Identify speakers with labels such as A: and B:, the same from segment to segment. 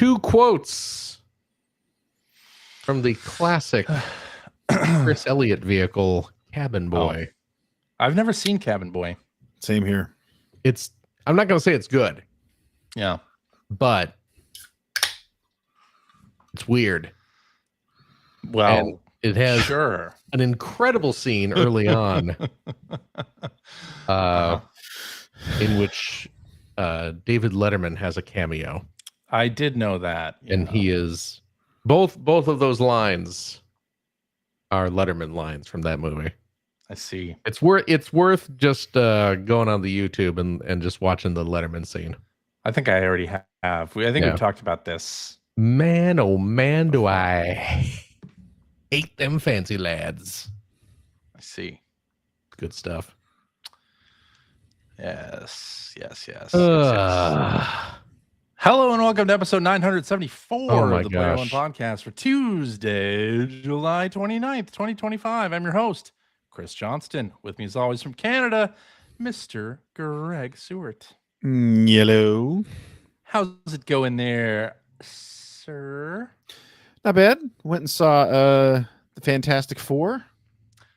A: 2 quotes from the classic Chris Elliott vehicle, Cabin Boy.
B: I've never seen Cabin Boy.
C: Same here.
A: I'm not going to say it's good.
B: Yeah.
A: But it's weird.
B: Well,
A: and it has an incredible scene early on in which David Letterman has a cameo.
B: I did know that.
A: And he is both of those lines are Letterman lines from that movie.
B: I see.
A: It's worth just going on the YouTube and just watching the Letterman scene.
B: I think I already have. I think we've talked about this.
A: Man, oh man, do I hate them fancy lads.
B: I see.
A: Good stuff.
B: Yes. Hello and welcome to episode 974 of the Player One Podcast for Tuesday, July 29th, 2025. I'm your host, Chris Johnston. With me as always from Canada, Mr. Greg Seward.
C: Yellow.
B: How's it going there, sir?
C: Not bad. Went and saw the Fantastic Four.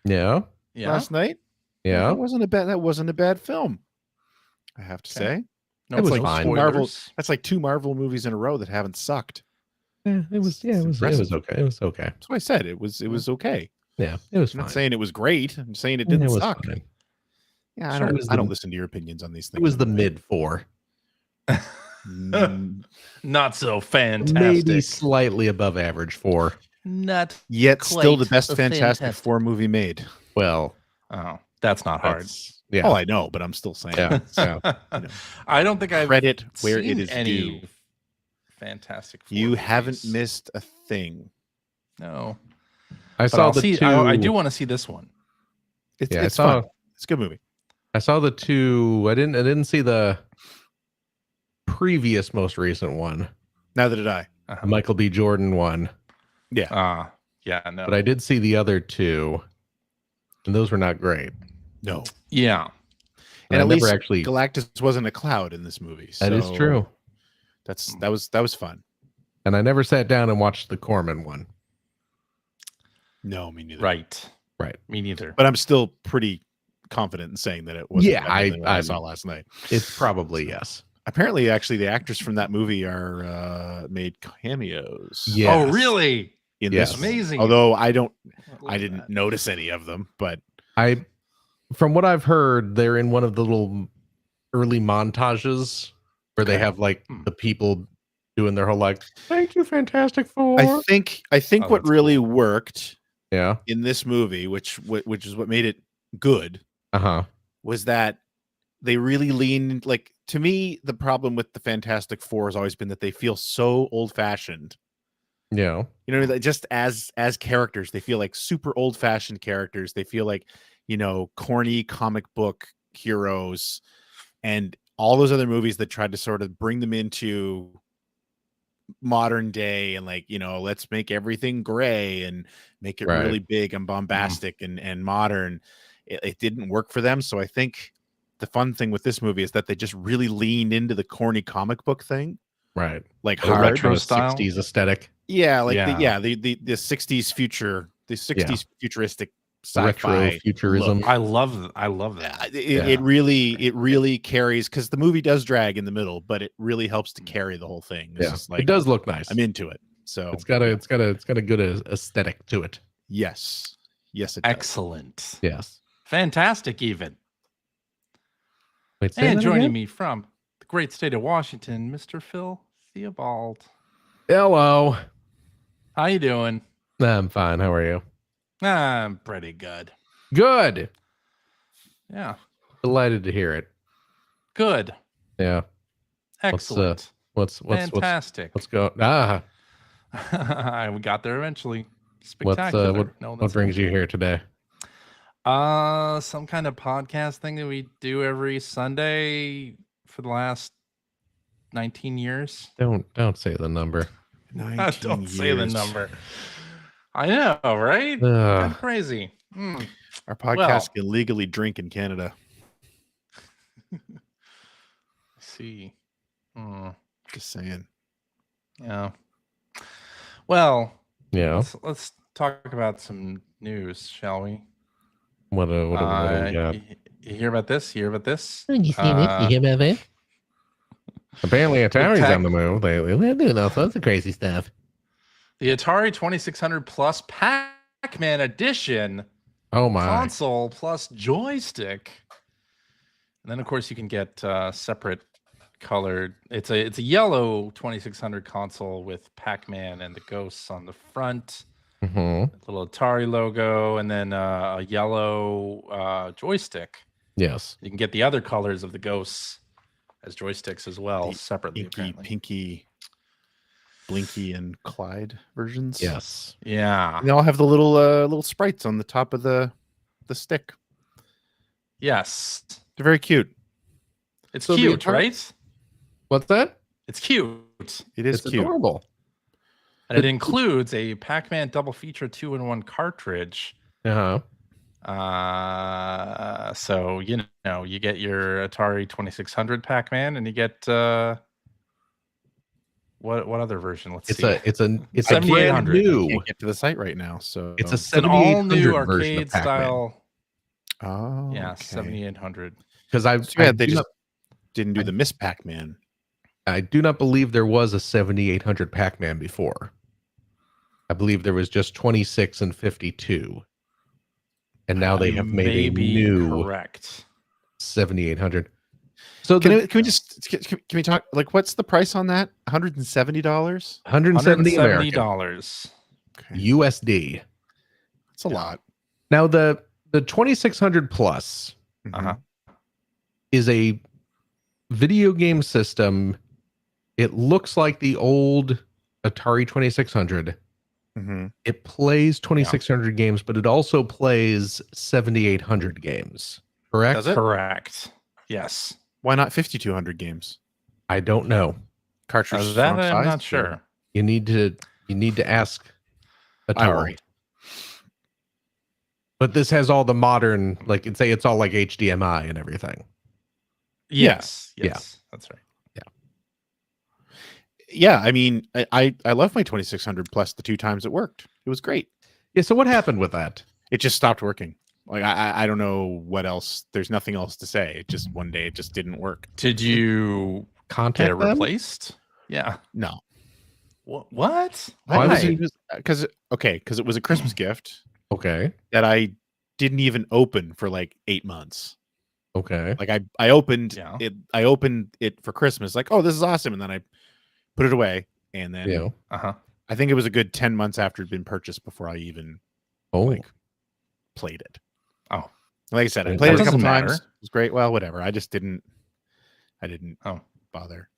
A: Yeah.
C: Last night.
A: Yeah.
C: That wasn't a bad film, I have to say.
B: No, it was
A: fine.
C: That's like 2 Marvel movies in a row that haven't sucked.
A: Yeah, it was okay. It was okay.
C: That's what I said. It was okay.
A: Yeah, it was fine.
C: I'm not saying it was great. I'm saying it didn't suck.
A: Fine.
C: Yeah, I don't listen to your opinions on these things.
A: It was the mid 4.
B: Not so fantastic.
A: Maybe slightly above average 4.
B: Not
C: yet still the best Fantastic Four movie made.
A: Well,
B: that's not hard.
C: Yeah. Oh, I know, but I'm still saying.
A: Yeah.
B: I don't think I've
C: credit where it is
B: any
C: due.
B: Fantastic Four
C: you
B: movies.
C: haven't missed a thing.
B: No.
A: I saw the 2.
B: I do want to see this one.
C: It's fun. It's a good movie.
A: I saw the 2. I didn't see the previous most recent one.
C: Neither did I.
A: Michael B. Jordan one.
C: Yeah.
B: No.
A: But I did see the other 2, and those were not great.
C: No.
B: Yeah.
C: And at least Galactus wasn't a cloud in this movie. So
A: that is true.
C: That was fun.
A: And I never sat down and watched the Corman one.
C: No, me neither.
B: Right.
A: Me
B: neither.
C: But I'm still pretty confident in saying that it wasn't.
A: Yeah,
C: I saw last night.
A: It's probably yes.
C: Apparently, actually, the actors from that movie are made cameos.
A: Yes.
B: Oh, really?
C: In this,
B: amazing.
C: Although I didn't notice any of them, but
A: from what I've heard, they're in one of the little early montages where they have like the people doing their whole thank you, Fantastic Four.
C: I think what really worked,
A: in
C: this movie, which is what made it good, was that they really leaned. Like, to me, the problem with the Fantastic Four has always been that they feel so old-fashioned.
A: Yeah,
C: just as characters, they feel like super old-fashioned characters. They feel like, corny comic book heroes, and all those other movies that tried to sort of bring them into modern day and let's make everything gray and make it really big and bombastic and modern. It didn't work for them. So I think the fun thing with this movie is that they just really leaned into the corny comic book thing.
A: Right.
C: Like
A: the retro style 60s aesthetic.
C: Yeah, the 60s future, the 60s futuristic sci-fi
A: futurism.
C: Look.
B: I love that.
C: It really carries, because the movie does drag in the middle, but it really helps to carry the whole thing.
A: It does look nice.
C: I'm into it. So
A: it's got a good aesthetic to it.
C: Yes, it does.
B: Excellent.
A: Yes,
B: fantastic. Even.
A: Wait,
B: and joining me from the great state of Washington, Mr. Phil Theobald.
A: Hello.
B: How you doing?
A: I'm fine. How are you?
B: I'm pretty good.
A: Good.
B: Yeah.
A: Delighted to hear it.
B: Good.
A: Yeah.
B: Excellent.
A: What's
B: fantastic?
A: Let's go.
B: We got there eventually. Spectacular.
A: What brings you here today?
B: Some kind of podcast thing that we do every Sunday for the last 19 years.
A: Don't say the number.
B: Don't say the number. I know, right? Kind of crazy.
C: Our podcast can legally drink in Canada.
B: See.
C: Just saying.
B: Yeah. Well,
A: Yeah.
B: let's talk about some news, shall we?
A: What do we got?
B: You hear about this? You hear about this?
A: You see this? You hear about that? Apparently, Atari's on the move. They're doing all sorts of crazy stuff.
B: The Atari 2600 Plus Pac-Man Edition.
A: Oh my!
B: Console plus joystick. And then, of course, you can get separate colored. It's a yellow 2600 console with Pac-Man and the ghosts on the front. Little Atari logo, and then a yellow joystick.
A: Yes.
B: You can get the other colors of the ghosts as joysticks as well, separately.
C: Pinky, Blinky, and Clyde versions.
A: Yes.
B: Yeah.
C: They all have the little sprites on the top of the stick.
B: Yes.
C: They're very cute.
B: It's cute, right?
A: What's that?
B: It's cute.
C: It is cute.
A: Adorable.
B: And it includes a Pac-Man double feature 2-in-1 cartridge.
A: Uh-huh.
B: So you get your Atari 2600 Pac-Man, and you get what other version? Let's see.
A: It's a brand
B: 7800.
A: new.
C: Can't get to the site right now, so
A: It's
B: an all new
A: 7800 version
B: arcade
A: of Pac-Man.
B: style.
C: Oh,
B: Yeah,
C: okay.
B: 7800.
A: Because
C: they just didn't do the Miss Pac-Man.
A: I do not believe there was a 7800 Pac-Man before. I believe there was just 26 and 52. And now they have made a new
B: correct
A: 7800. So
C: can we talk, like, what's the price on that? $170?
A: $170
B: $170.
C: Okay.
A: USD.
C: It's a lot.
A: Now the 2600 Plus is a video game system. It looks like the old Atari 2600. It plays 2600 games, but it also plays 7800 games. Correct?
C: Does it?
B: Correct. Yes.
C: Why not 5200 games?
A: I don't know.
C: Cartridge
B: That I'm not sure.
A: You need to ask Atari. But this has all the modern, like, it's all like HDMI and everything.
B: Yes.
A: Yeah.
B: That's right.
C: Yeah, I mean, I love my 2600 Plus the 2 times it worked. It was great.
A: Yeah, so what happened with that?
C: It just stopped working. Like, I don't know what else. There's nothing else to say. It just, one day it just didn't work.
B: Did you
A: Contact
B: get it
A: them?
B: replaced? Yeah.
C: No.
B: What?
C: Why was it? Because it was a Christmas gift.
A: Okay.
C: That I didn't even open for like 8 months.
A: Okay.
C: Like I opened it. I opened it for Christmas. Like, oh, this is awesome, and then I put it away, and then I think it was a good 10 months after it had been purchased before I even played it.
B: Oh,
C: like I said, I played it a couple times. It was great. Well, whatever. I just didn't. I didn't bother.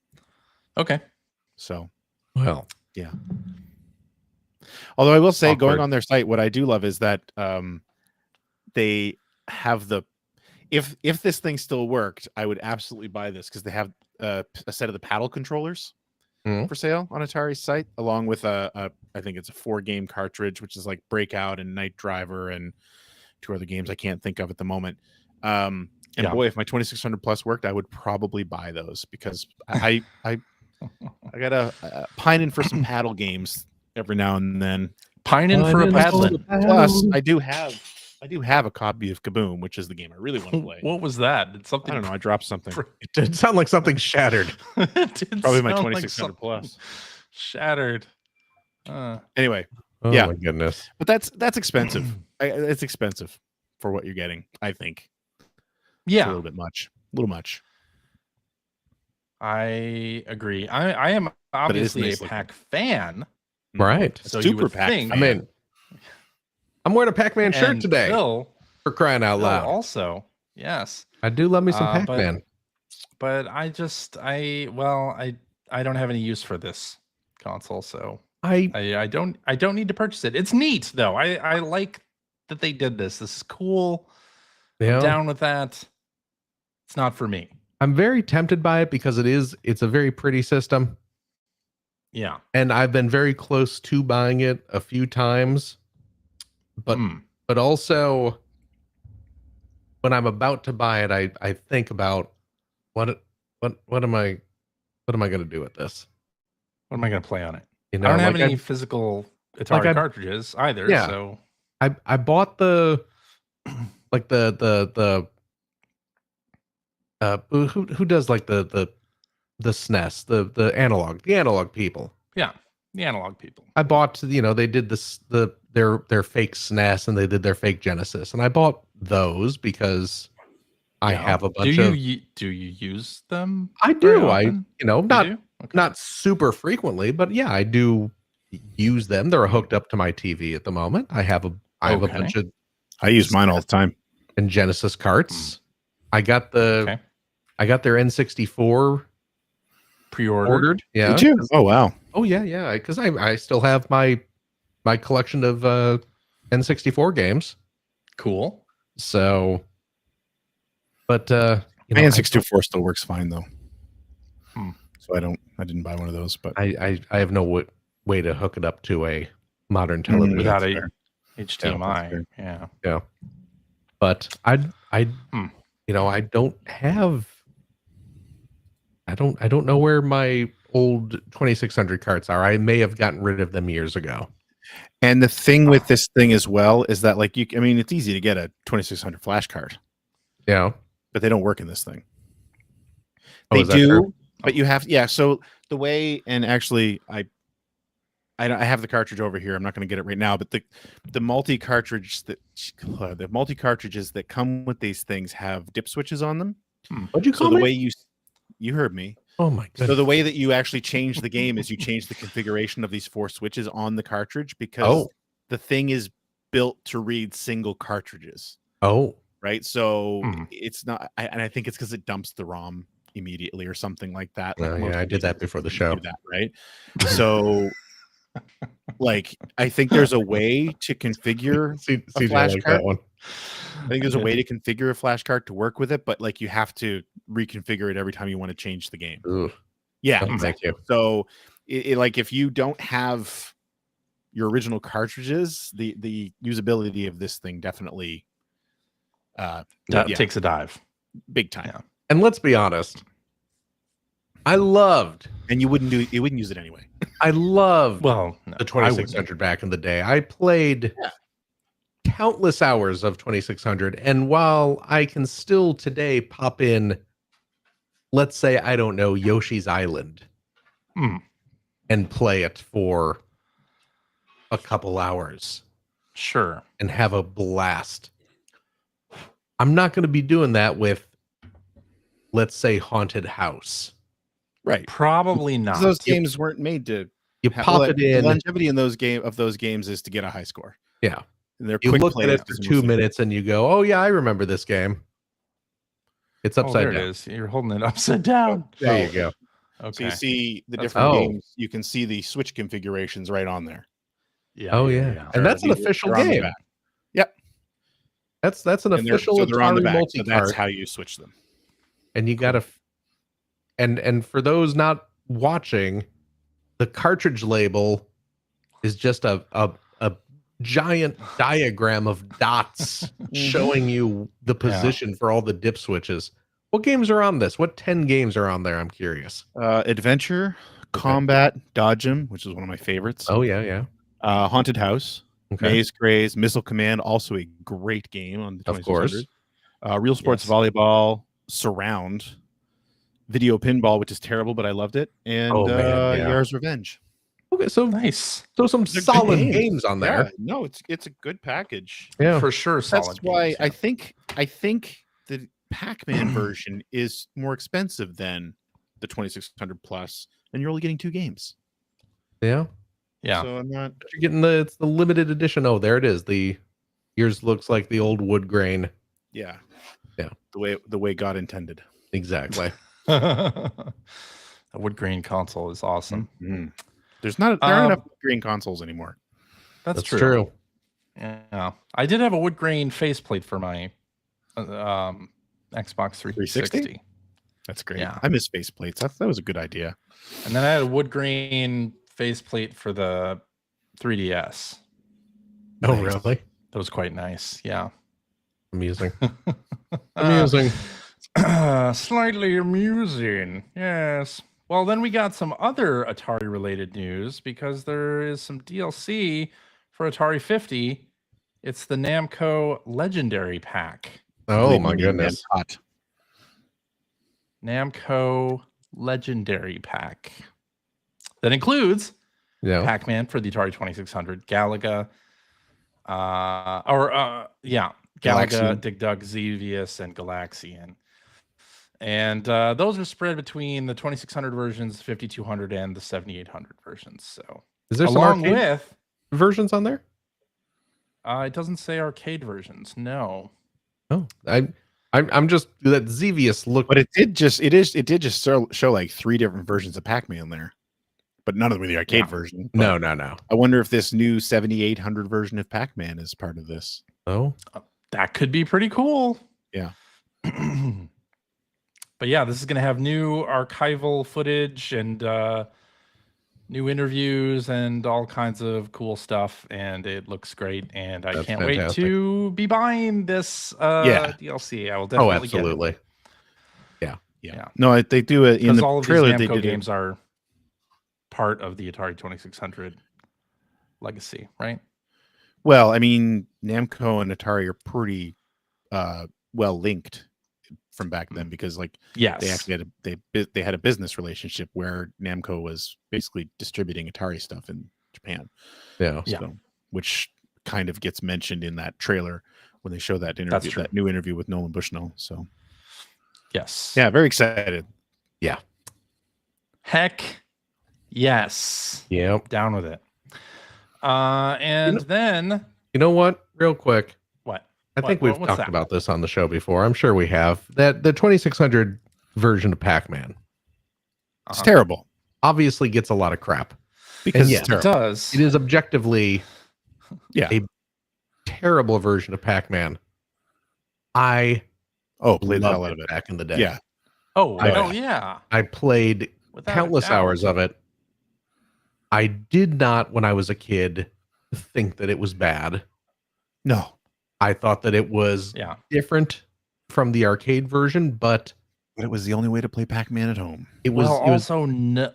B: Okay.
C: So.
A: Well.
C: Yeah. Although I will say, going on their site, what I do love is that they have the. If this thing still worked, I would absolutely buy this because they have a set of the paddle controllers for sale on Atari's site, along with I think it's a 4-game cartridge, which is like Breakout and Night Driver and 2 other games I can't think of at the moment. And boy, if my 2600 Plus worked, I would probably buy those because I got a pining for some paddle games every now and then.
B: Pining for a paddle.
C: Plus, I do have a copy of Kaboom, which is the game I really want to play.
B: What was that? Did something?
C: I don't know. I dropped something.
A: It did sound like something shattered.
C: Probably my 2600 Plus.
B: Shattered.
C: Anyway.
A: Oh my goodness.
C: But that's expensive. It's expensive for what you're getting, I think.
B: Yeah.
C: It's a little bit much. A little much.
B: I agree. I am obviously a Pac fan.
A: Right.
B: So
C: super Pac fan.
A: I mean, I'm wearing a Pac-Man shirt today.
B: Phil,
A: for crying out loud.
B: Also, yes.
A: I do love me some Pac-Man.
B: But I don't have any use for this console, so I don't need to purchase it. It's neat though. I like that they did this. This is cool. Yeah. I'm down with that. It's not for me.
A: I'm very tempted by it because it's a very pretty system.
B: Yeah.
A: And I've been very close to buying it a few times. But also when I'm about to buy it, I think about what am I going to do with this?
B: What am I going to play on it?
A: You know,
B: I don't have
A: like
B: any physical Atari cartridges either.
A: Yeah.
B: So
A: I bought the like who does like the SNES, the analog people.
B: Yeah, the analog people.
A: I bought, you know, they did this their fake SNES and they did their fake Genesis, and I bought those because I have a bunch of.
B: Do you use them?
A: I
B: very
A: do.
B: often?
A: Not super frequently, but yeah, I do use them. They're hooked up to my TV at the moment. I have a bunch of.
C: I use mine all the time.
A: And Genesis carts. I got their N64
B: pre-ordered.
A: Yeah.
C: Did you? Oh wow.
A: Oh yeah. Because I still have my collection of N64 games.
B: Cool.
A: So, but
C: my N64 still works fine though. So I didn't buy one of those, but
A: I have no way to hook it up to a modern television
B: without a HDMI.
A: Yeah. But I you know, I don't know where my old 2600 carts are. I may have gotten rid of them years ago.
C: And the thing with this thing as well is that like it's easy to get a 2600 flash card.
A: Yeah.
C: But they don't work in this thing.
A: They
C: do, but you have so the way, and actually I have the cartridge over here. I'm not going to get it right now, but the multi cartridges that come with these things have dip switches on them.
A: What'd you call
C: the
A: me?
C: way you heard me.
A: Oh my god.
C: So the way that you actually change the game is you change the configuration of these 4 switches on the cartridge, because the thing is built to read single cartridges.
A: Oh.
C: Right. So it's not, and I think it's because it dumps the ROM immediately or something like that. Like
A: I did that before the show.
C: Do that, right? So like I think there's a way to configure a flash card. I think there's a way to configure a flash card to work with it, but like you have to reconfigure it every time you want to change the game.
A: Ooh.
C: Yeah,
A: exactly. Thank you.
C: So like if you don't have your original cartridges, the usability of this thing definitely
B: takes a dive
C: big time.
B: Yeah.
A: And let's be honest,
C: and you wouldn't use it anyway.
A: I loved
B: the
A: 2600 back in the day. I played countless hours of 2600, and while I can still today pop in, let's say, I don't know, Yoshi's Island and play it for a couple hours,
B: sure, and
A: have a blast, I'm not going to be doing that with, let's say, Haunted House.
C: Right.
B: Probably not.
C: Those games weren't made to
A: pop it in.
C: The longevity in those games is to get a high score.
A: Yeah.
C: And they're
A: you
C: quick
A: look at it for 2 minutes and you go, oh yeah, I remember this game. It's upside down.
B: There it is. You're holding it upside down.
A: There you go.
C: Okay. So you see the different games. You can see the Switch configurations right on there.
B: Yeah.
A: Oh yeah. And that's an official game.
C: Yep.
A: That's an official
C: they're on the back.
A: multi-cart.
C: So that's how you switch them.
A: And you gotta and for those not watching, the cartridge label is just a giant diagram of dots showing you the position for all the dip switches. What games are on this? What 10 games are on there? I'm curious.
C: Adventure, Combat, Dodge'em, which is one of my favorites.
A: Oh yeah.
C: Haunted House, Maze Craze, Missile Command, also a great game on the 2600.
A: Of course.
C: Real Sports Volleyball, Surround, Video Pinball, which is terrible, but I loved it, and Yara's Revenge.
A: Okay, so
B: nice.
A: So some solid games on there.
C: Yeah, no, it's a good package.
A: Yeah,
B: for sure.
C: That's why I think the Pac-Man version is more expensive than the 2600 plus, and you're only getting 2 games.
A: Yeah.
C: So I'm not.
A: You're getting it's the limited edition. Oh, there it is. Yours looks like the old wood grain.
C: Yeah.
A: Yeah.
C: The way God intended.
A: Exactly.
B: A wood grain console is awesome.
C: Mm-hmm. There aren't enough wood grain consoles anymore.
B: That's true. Yeah, I did have a wood grain faceplate for my Xbox 360.
C: That's great.
B: Yeah,
C: I miss faceplates. That was a good idea.
B: And then I had a wood grain faceplate for the 3DS.
A: Oh, really?
B: That was quite nice. Yeah.
A: Amusing. Amusing.
B: Slightly amusing. Yes. Well, then we got some other Atari related news because there is some DLC for Atari 50. It's the Namco Legendary Pack.
A: Oh my goodness.
B: Namco Legendary Pack. That includes Pac-Man for the Atari 2600, Galaga, Galaga, Dig Dug, Xevious, and Galaxian. And those are spread between the 2600 versions, 5200, and the 7800 versions. So,
A: is there some arcade versions on there?
B: It doesn't say arcade versions. No.
A: Oh, I'm just that Xevious look,
C: but it did just show like 3 different versions of Pac-Man there, but none of them were the arcade version.
A: No.
C: I wonder if this new 7800 version of Pac-Man is part of this.
A: Oh,
B: that could be pretty cool.
C: Yeah.
B: But yeah, this is going to have new archival footage and new interviews and all kinds of cool stuff. And it looks great. And I can't wait to be buying this DLC. I will definitely
A: absolutely.
B: Get it. Yeah.
C: No, they do it in the
B: all
C: trailer.
B: Of these Namco games are part of the Atari 2600 legacy, right?
C: Well, I mean, Namco and Atari are pretty well linked from back then, because they actually had a business relationship where Namco was basically distributing Atari stuff in Japan. Which kind of gets mentioned in that trailer when they show that interview, that new interview with Nolan Bushnell. So very excited.
B: Heck yes. Down with it. And then
A: you know what, real quick, I think we've talked about this on the show before. I'm sure we have. That the 2600 version of Pac-Man,
C: it's terrible.
A: Obviously gets a lot of crap
C: because
B: it does.
A: It is objectively a terrible version of Pac-Man. I
C: played the hell out of it
A: back in the day.
C: Yeah.
A: I played countless hours of it. I did not, when I was a kid, think that it was bad.
C: No.
A: I thought that it was different from the arcade version, but
C: it was the only way to play Pac-Man at home.
B: It was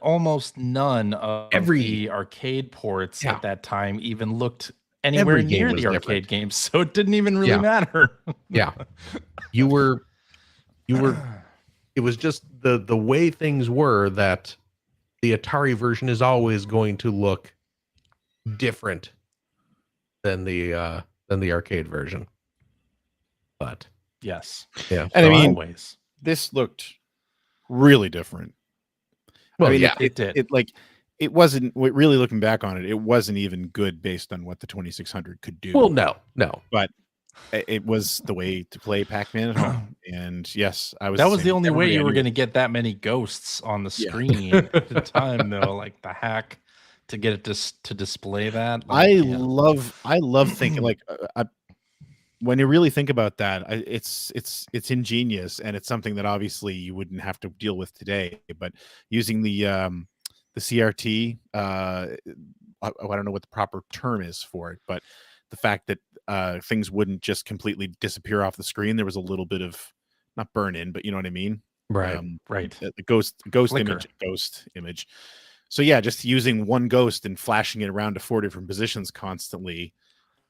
B: almost none of the arcade ports at that time even looked anywhere near the arcade games, so it didn't even really matter.
A: You were it was just the way things were, that the Atari version is always going to look different than the arcade version. But
C: and I mean, this looked really different.
A: Well,
C: I mean, it did. It wasn't, really looking back on it, it wasn't even good based on what the 2600 could do.
A: Well, no,
C: but it was the way to play Pac-Man at home. And
B: that was the only way you were going to get that many ghosts on the screen at the time, though. Like the hack to get it to display that.
C: I love thinking when you really think about that, it's ingenious, and it's something that obviously you wouldn't have to deal with today. But using the CRT, I don't know what the proper term is for it, but the fact that things wouldn't just completely disappear off the screen, there was a little bit of, not burn in, but you know what I mean,
B: right?
C: The ghost image. So just using one ghost and flashing it around to 4 different positions constantly,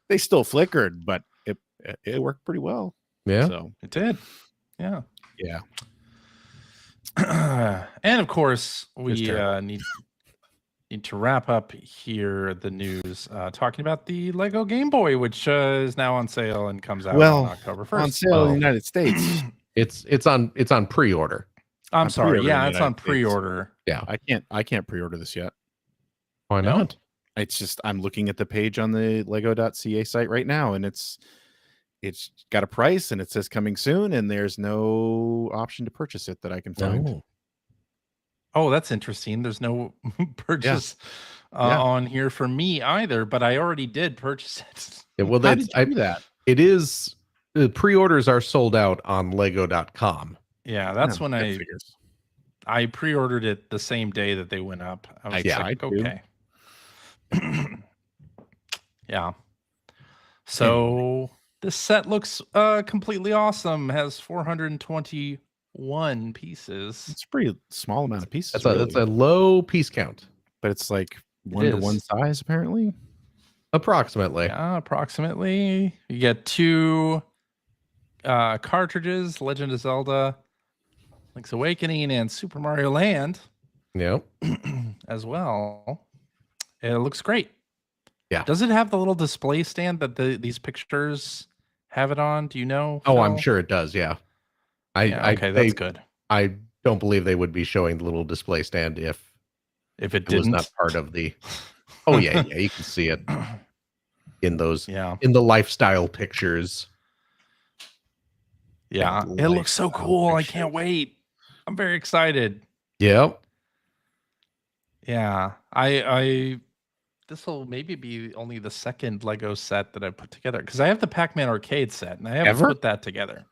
C: they still flickered, but it worked pretty well. So
B: it did. Yeah. And of course, we need to wrap up here the news talking about the Lego Game Boy, which is now on sale and comes out on October 1st.
C: On sale in the United States.
A: It's on pre-order.
B: I'm sorry. Yeah, it's on pre-order.
A: Yeah.
C: I can't pre-order this yet.
A: Why not?
C: It's just, I'm looking at the page on the lego.ca site right now, and it's got a price and it says coming soon, and there's no option to purchase it that I can find.
B: Oh, that's interesting. There's no purchase on here for me either, but I already did purchase it.
A: Well,
C: How did you do that?
A: It is, the pre-orders are sold out on lego.com.
B: Yeah, that's when I pre-ordered it the same day that they went up. I was like, okay. So this set looks completely awesome. Has 420 1 pieces.
C: It's a pretty small amount of pieces.
A: That's a low piece count,
C: but it's like 1-to-1 size apparently.
A: Approximately.
B: Yeah, approximately. You get 2 cartridges: Legend of Zelda, Link's Awakening, and Super Mario Land.
A: Yep.
B: As well. It looks great.
A: Yeah.
B: Does it have the little display stand that these pictures have it on? Do you know?
A: Oh,
B: Phil?
A: I'm sure it does. Yeah.
B: Okay, that's good.
A: I don't believe they would be showing the little display stand if
B: it didn't.
A: Was not part of the. Oh yeah, you can see it in those.
B: Yeah.
A: In the lifestyle pictures.
B: Yeah, it looks so cool. I can't wait. I'm very excited.
A: Yep.
B: Yeah, this will maybe be only the second Lego set that I put together, because I have the Pac-Man arcade set and I haven't put that together.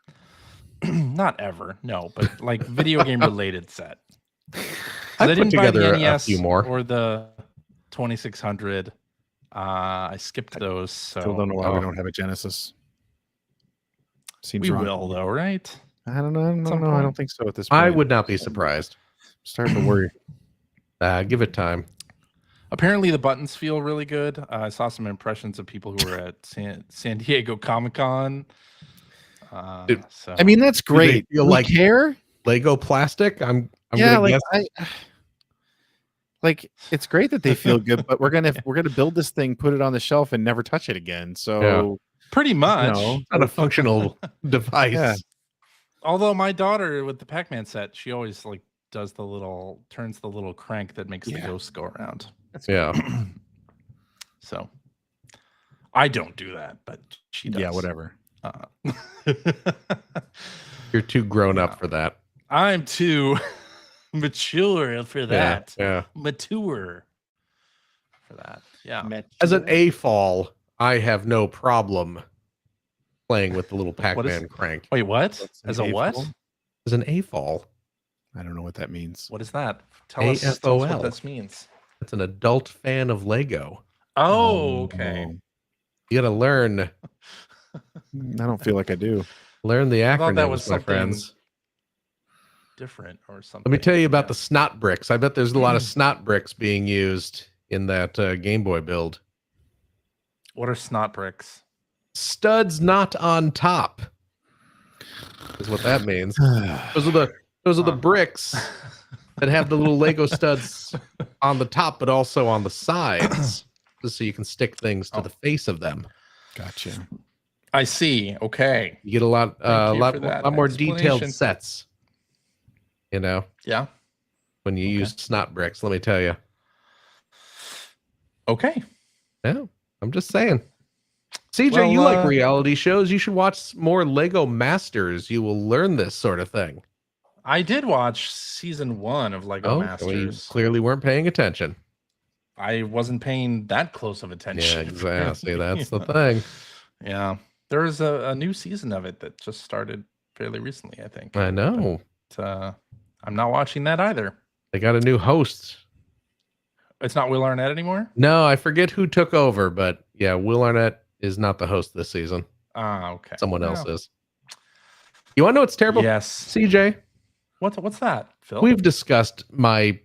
B: Not ever, no, but like video game related set. I didn't buy the NES a few more or the 2600. I skipped those. So
C: still don't know why we don't have a Genesis. Seems
B: we will though, right?
C: I don't know. I don't think so at this point.
A: I would not be surprised.
C: I'm starting to worry.
A: Give it time.
B: Apparently the buttons feel really good. I saw some impressions of people who were at San Diego Comic-Con. So
C: I mean, that's great.
A: Feel like care Lego plastic. I'm
C: yeah,
A: like
C: like it's great that they feel good, but we're gonna build this thing, put it on the shelf, and never touch it again. So
B: pretty much,
A: not a functional device.
C: Yeah.
B: Although my daughter with the Pac-Man set, she always like turns the little crank that makes the ghosts go around.
A: Yeah.
B: So I don't do that, but she does.
C: Yeah, whatever.
A: You're too grown up for that.
B: I'm too mature for that.
A: Yeah.
B: Mature for that. Yeah.
A: As an A-fall, I have no problem playing with the little Pac-Man crank.
B: Wait, what? As a what?
A: As an A-fall.
C: I don't know what that means.
B: What is that? Tell us what this means.
A: It's an adult fan of Lego.
B: Oh, okay.
A: You got to learn.
C: I don't feel like I do.
A: Learn the acronyms,
B: I thought that was
A: my friends.
B: Different or something.
A: Let me tell you about the snot bricks. I bet there's a lot of snot bricks being used in that Game Boy build.
B: What are snot bricks?
A: Studs not on top is what that means. Those are the bricks that have the little Lego studs on the top, but also on the sides, just so you can stick things to the face of them.
C: Gotcha.
B: I see. Okay.
A: You get a lot more detailed sets. You know.
B: Yeah.
A: When you use snot bricks, let me tell you.
B: Okay.
A: Yeah, I'm just saying. CJ, you like reality shows. You should watch more Lego Masters. You will learn this sort of thing.
B: I did watch season 1 of Lego Masters.
A: Well, you clearly weren't paying attention.
B: I wasn't paying that close of attention.
A: Yeah, exactly. That's the thing.
B: Yeah. There's a new season of it that just started fairly recently, I think.
A: I know.
B: But, I'm not watching that either.
A: They got a new host.
B: It's not Will Arnett anymore?
A: No, I forget who took over, but yeah, Will Arnett is not the host this season.
B: Okay.
A: Someone else is. You want to know what's terrible?
B: Yes.
A: CJ?
B: What's that, Phil?
A: We've discussed my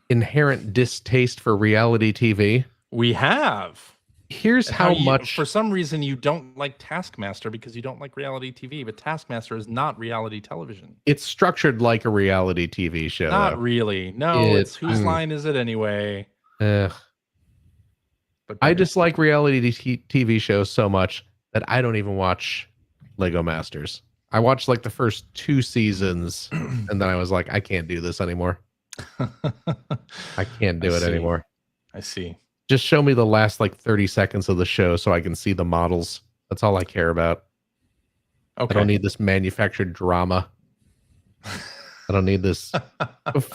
A: inherent distaste for reality TV.
B: We have.
A: Here's how much.
B: For some reason, you don't like Taskmaster because you don't like reality TV, but Taskmaster is not reality television.
A: It's structured like a reality TV show.
B: Not really. No, it's whose line is it anyway?
A: But I dislike reality TV shows so much that I don't even watch Lego Masters. I watched like the first 2 seasons, and then I was like, I can't do this anymore. I can't do it anymore.
B: I see.
A: Just show me the last like 30 seconds of the show so I can see the models. That's all I care about. Okay. I don't need this manufactured drama. I don't need this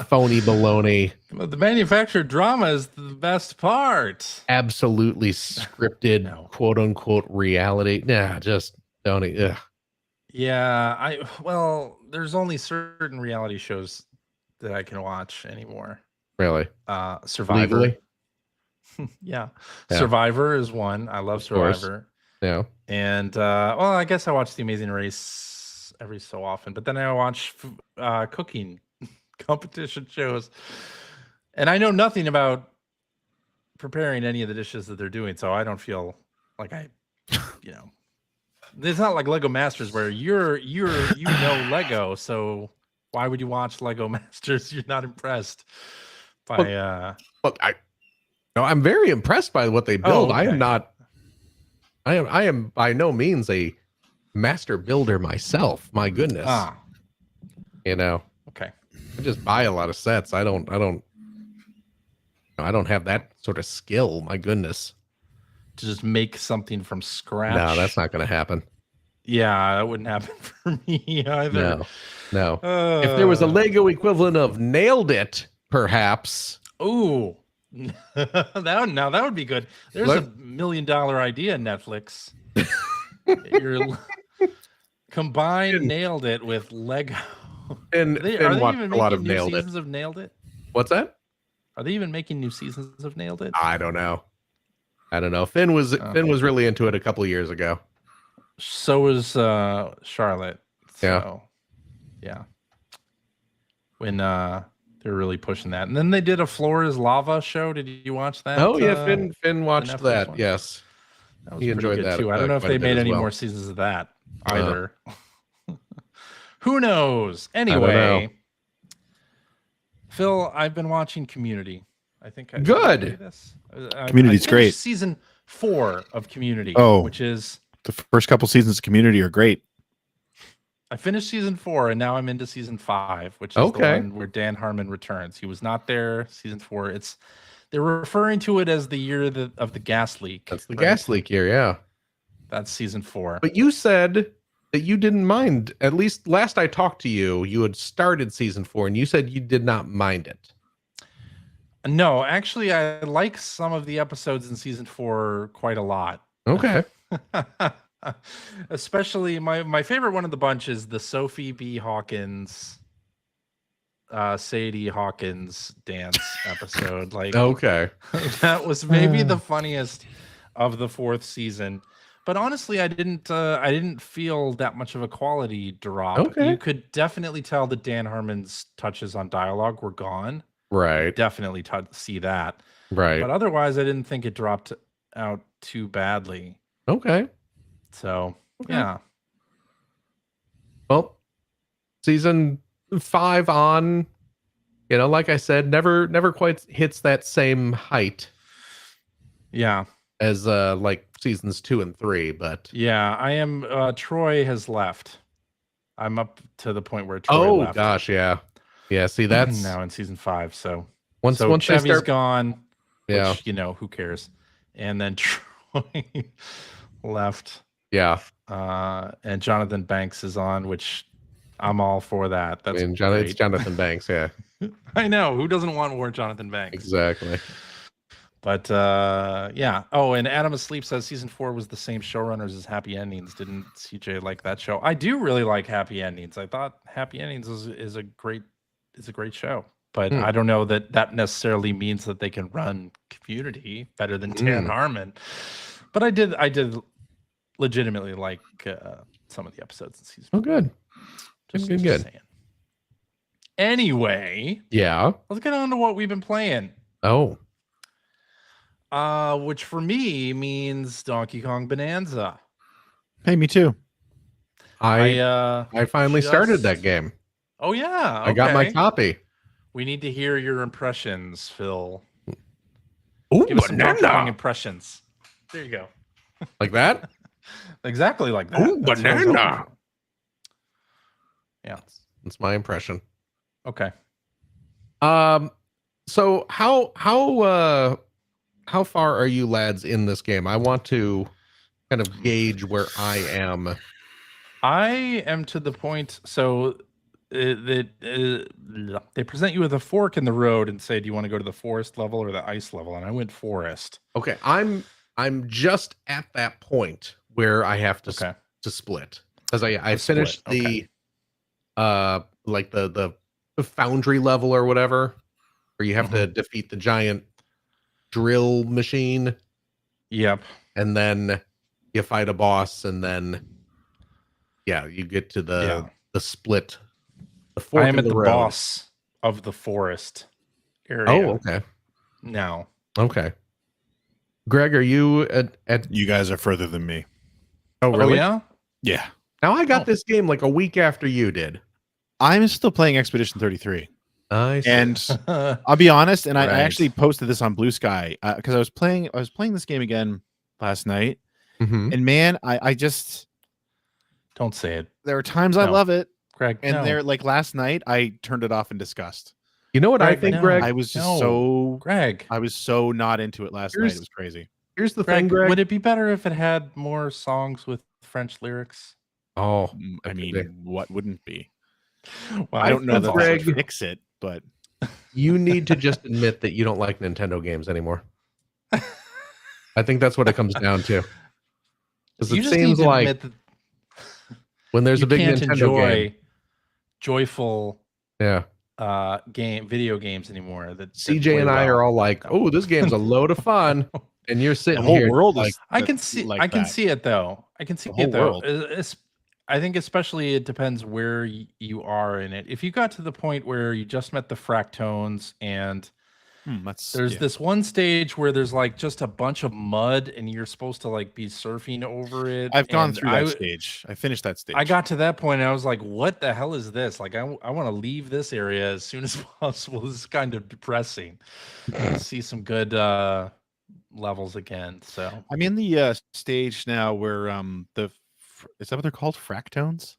A: phony baloney.
B: The manufactured drama is the best part.
A: Absolutely scripted, quote unquote, reality. Nah, just don't. Ugh.
B: Yeah, there's only certain reality shows that I can watch anymore.
A: Really?
B: Survivor.
A: Legally?
B: Yeah. Survivor is one. I love Survivor.
A: Yeah.
B: And I guess I watched The Amazing Race every so often. But then I watch cooking competition shows, and I know nothing about preparing any of the dishes that they're doing, so I don't feel like it's not like Lego Masters where you know Lego, so why would you watch Lego Masters? You're not impressed by
A: I'm very impressed by what they build.
B: okay.
A: I am by no means a master builder myself. My goodness.
B: Okay.
A: I just buy a lot of sets. I don't have that sort of skill. My goodness.
B: To just make something from scratch.
A: No, that's not going to happen.
B: Yeah, that wouldn't happen for me either.
A: No. If there was a Lego equivalent of Nailed It, perhaps.
B: Ooh. that would be good. There's $1 million idea, Netflix. You're combine Nailed It with Lego.
A: And
B: are they
A: watched
B: even
A: a lot
B: making
A: of
B: new
A: Nailed It.
B: seasons of Nailed It?
A: What's that?
B: Are they even making new seasons of Nailed It?
A: I don't know. Finn was really into it a couple of years ago.
B: So was Charlotte. So, yeah. When they're really pushing that. And then they did a Floor is Lava show. Did you watch that?
A: Oh yeah, Finn watched that. One? Yes.
B: That was enjoyed good that too. I don't know if they made any more seasons of that either. Who knows? Anyway, Phil, I've been watching Community. I think
A: good.
C: Community's great.
B: Season 4 of Community. Which is
C: the first couple seasons of Community are great.
B: I finished season 4 and now I'm into season 5, which is the one where Dan Harmon returns. He was not there. Season 4. They're referring to it as the year of the gas leak.
A: That's the gas leak year, yeah.
B: That's season 4.
A: But you said that you didn't mind. At least last I talked to you, you had started season 4 and you said you did not mind it.
B: No, actually, I like some of the episodes in season 4 quite a lot.
A: Okay.
B: Especially my favorite one of the bunch is the Sophie B. Hawkins, Sadie Hawkins dance episode. Like,
A: okay,
B: that was maybe the funniest of the 4th season. But honestly, I didn't feel that much of a quality drop.
A: Okay.
B: You could definitely tell that Dan Harmon's touches on dialogue were gone.
A: Right.
B: Definitely see that.
A: Right.
B: But otherwise, I didn't think it dropped out too badly.
A: Okay.
B: So, yeah.
A: Well, season 5 on, like I said, never quite hits that same height.
B: Yeah.
A: As like seasons 2 and 3, but
B: yeah, I am. Troy has left. I'm up to the point where Troy left.
A: Oh gosh, yeah. See, that's
B: now in season 5. So
A: once
B: Chevy's gone,
A: yeah,
B: which, who cares? And then Troy left.
A: Yeah.
B: And Jonathan Banks is on, which I'm all for that. That's
A: it's Jonathan Banks, yeah.
B: I know. Who doesn't want more Jonathan Banks?
A: Exactly.
B: But yeah. Oh, and Adam Asleep says season 4 was the same showrunners as Happy Endings. Didn't CJ like that show? I do really like Happy Endings. I thought Happy Endings is a great show. But I don't know that necessarily means that they can run Community better than Dan Harmon. But I did legitimately like some of the episodes in season 4.
A: Oh, good. Just good.
B: Saying. Anyway,
A: yeah.
B: Let's get on to what we've been playing.
A: Oh.
B: Which for me means Donkey Kong Bonanza.
C: Hey, me too.
A: I finally started that game.
B: Oh yeah, okay.
A: I got my copy.
B: We need to hear your impressions, Phil.
A: Ooh,
B: give us some Donkey Kong impressions. There you go.
A: Like that?
B: Exactly like that.
A: Ooh, banana.
B: Yeah,
A: that's my impression.
B: Okay.
A: So how far are you lads in this game? I want to kind of gauge where I am.
B: I am to the point. So they present you with a fork in the road and say, do you want to go to the forest level or the ice level? And I went forest.
A: Okay. I'm just at that point where I have to split, because I finished the like the foundry level or whatever, where you have to defeat the giant drill machine.
B: Yep.
A: And then you fight a boss, and then you get to the split, the
B: I
A: fork
B: am
A: in
B: at the
A: road.
B: boss of the forest area.
A: Oh, okay.
B: Now.
A: Okay. Greg, are you at
C: You guys are further than me.
A: Oh, really?
B: Oh, yeah?
C: Yeah.
A: Now I got this game like a week after you did.
C: I'm still playing Expedition 33.
A: I see.
C: And I'll be honest, and I
B: Right.
C: actually posted this on Blue Sky because I was playing this game again last night.
A: Mhm.
C: And man, I just
B: Don't say it.
C: there are times I
B: No.
C: love it.
B: Greg,
C: And
B: no.
C: there, like last night, I turned it off in disgust.
A: You know what I
B: Greg,
A: think,
B: no.
A: Greg?
C: I was just
B: Greg.
C: I was so not into it last night. It was crazy.
A: Here's the
B: Greg,
A: thing, Greg.
B: would it be better if it had more songs with French lyrics?
A: Oh,
C: I mean, what wouldn't be?
B: Well,
C: I don't know that
A: Greg,
C: would fix it, but
A: you need to just admit that you don't like Nintendo games anymore. I think that's what it comes down to. Because it seems like
B: that
A: when there's a big
B: can't
A: Nintendo
B: enjoy
A: game,
B: joyful
A: video
B: games anymore. That
A: CJ and I are all like, "Oh, this game's a load of fun," and you're sitting
C: the whole
A: here
C: world
A: like,
C: is.
B: I can see it though. I can see
C: The
B: it
C: whole
B: though.
C: world.
B: I think especially it depends where you are in it. If you got to the point where you just met the Fractones and there's this one stage where there's like just a bunch of mud and you're supposed to like be surfing over it.
C: I've gone through that stage. I finished that stage.
B: I got to that point and I was like, what the hell is this? Like, I want to leave this area as soon as possible. This is kind of depressing. See some good levels again. So
C: I'm in the stage now where is that what they're called? Fractones?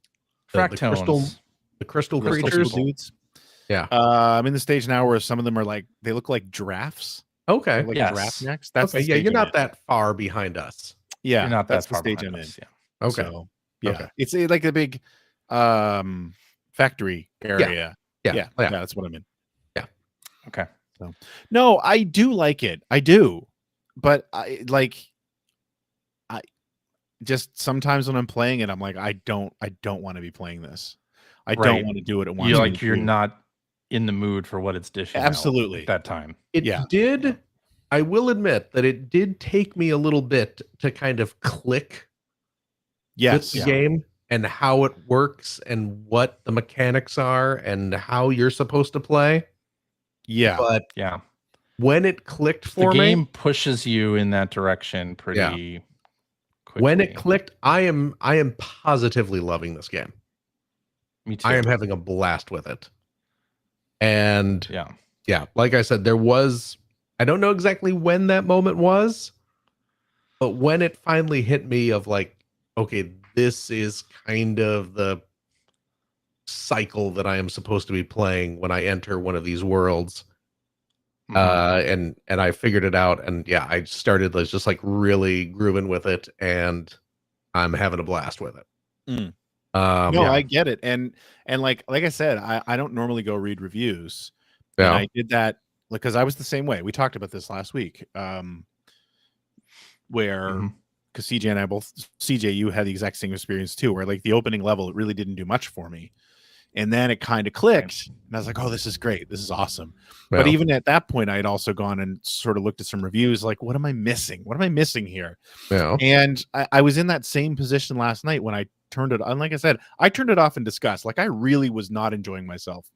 B: Fractones.
A: The crystal
C: Crystal
A: creatures.
C: dudes.
A: Yeah.
C: I'm in the stage now where some of them are like they look like giraffes.
A: Okay.
C: They're like giraffe necks. That's
A: okay. Yeah, you're not that far behind us.
C: Yeah,
B: you're not
C: that's
B: that far
C: the stage I'm in.
B: us, yeah.
A: Okay.
C: So, yeah, it's like a big factory area. Yeah, that's what I'm in.
A: Yeah.
B: Okay.
C: So, no, I do like it. I do, but I just sometimes when I'm playing it, I'm like, I don't want to be playing this. I don't want to do what it wants.
B: You're not in the mood for what it's dishing
C: Absolutely
B: out at that time.
A: It did. I will admit that it did take me a little bit to kind of click with the game and how it works and what the mechanics are and how you're supposed to play.
C: Yeah.
A: But
B: yeah,
A: when it clicked for
B: the
A: me,
B: game pushes you in that direction pretty quickly.
A: When it clicked, I am positively loving this game.
B: Me too.
A: I am having a blast with it. And yeah, like I said, I don't know exactly when that moment was, but when it finally hit me of like, okay, this is kind of the cycle that I am supposed to be playing when I enter one of these worlds. And I figured it out, and I started just like really grooving with it, and I'm having a blast with it.
C: I get it, and like I said, I don't normally go read reviews, and I did that because I was the same way. We talked about this last week, where because CJ and I both, CJ, you had the exact same experience too, where like the opening level, it really didn't do much for me. And then it kind of clicked, and I was like, oh, this is great. This is awesome. But even at that point, I had also gone and sort of looked at some reviews like, what am I missing? What am I missing here? And I was in that same position last night when I turned it on. Like I said, I turned it off in disgust. Like I really was not enjoying myself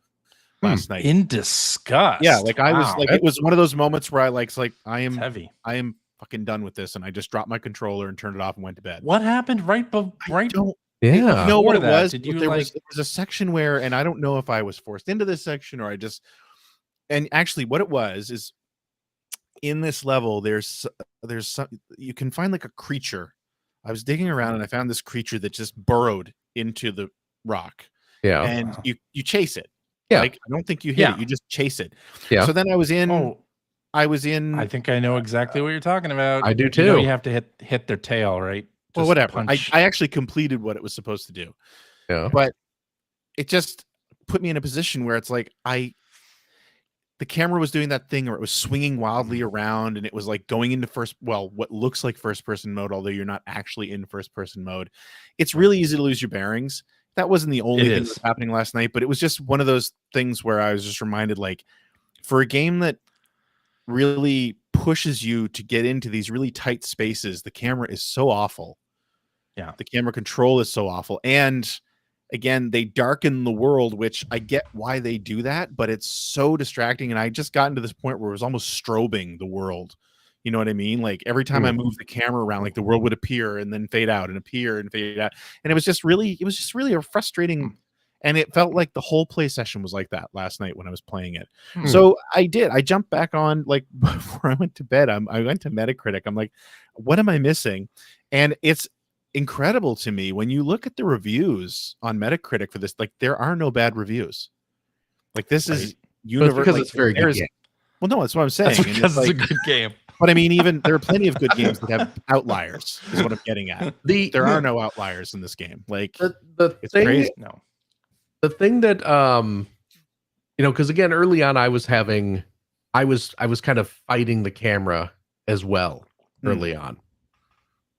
C: last night.
B: In disgust.
C: Yeah, like I was like, it was one of those moments where I I am
B: heavy.
C: I am fucking done with this. And I just dropped my controller and turned it off and went to bed.
B: What happened
C: You know what it was?
B: Did you
C: there was a section where, and I don't know if I was forced into this section or and actually what it was is in this level, there's some, you can find like a creature. I was digging around and I found this creature that just burrowed into the rock.
A: Yeah.
C: And you chase it.
A: Yeah.
C: Like, I don't think you hit it. You just chase it.
A: Yeah.
C: So then I was in.
B: I think I know exactly what you're talking about.
A: I do too.
B: You have to hit their tail, right?
C: Well, whatever. I actually completed what it was supposed to do.
A: Yeah.
C: But it just put me in a position where it's like the camera was doing that thing where it was swinging wildly around and it was like going into what looks like first person mode, although you're not actually in first person mode. It's really easy to lose your bearings. That wasn't the only thing that was happening last night, but it was just one of those things where I was just reminded, like, for a game that really pushes you to get into these really tight spaces, the camera is so awful.
B: Yeah.
C: The camera control is so awful. And again, they darken the world, which I get why they do that, but it's so distracting. And I just gotten to this point where it was almost strobing the world. You know what I mean? Like every time I moved the camera around, like the world would appear and then fade out and appear and fade out. And it was just really a frustrating. And it felt like the whole play session was like that last night when I was playing it. So I jumped back on, like, before I went to bed. I went to Metacritic. I'm like, what am I missing? And it's incredible to me when you look at the reviews on Metacritic for this. Like, there are no bad reviews. Like, this is universal
A: because it's very good game.
C: Well, no, that's what I'm saying.
B: That's because it's a good game.
C: But I mean, even there are plenty of good games that have outliers, is what I'm getting at. There are no outliers in this game. Like, it's crazy.
B: No.
A: The thing that because again, early on I was kind of fighting the camera as well early on.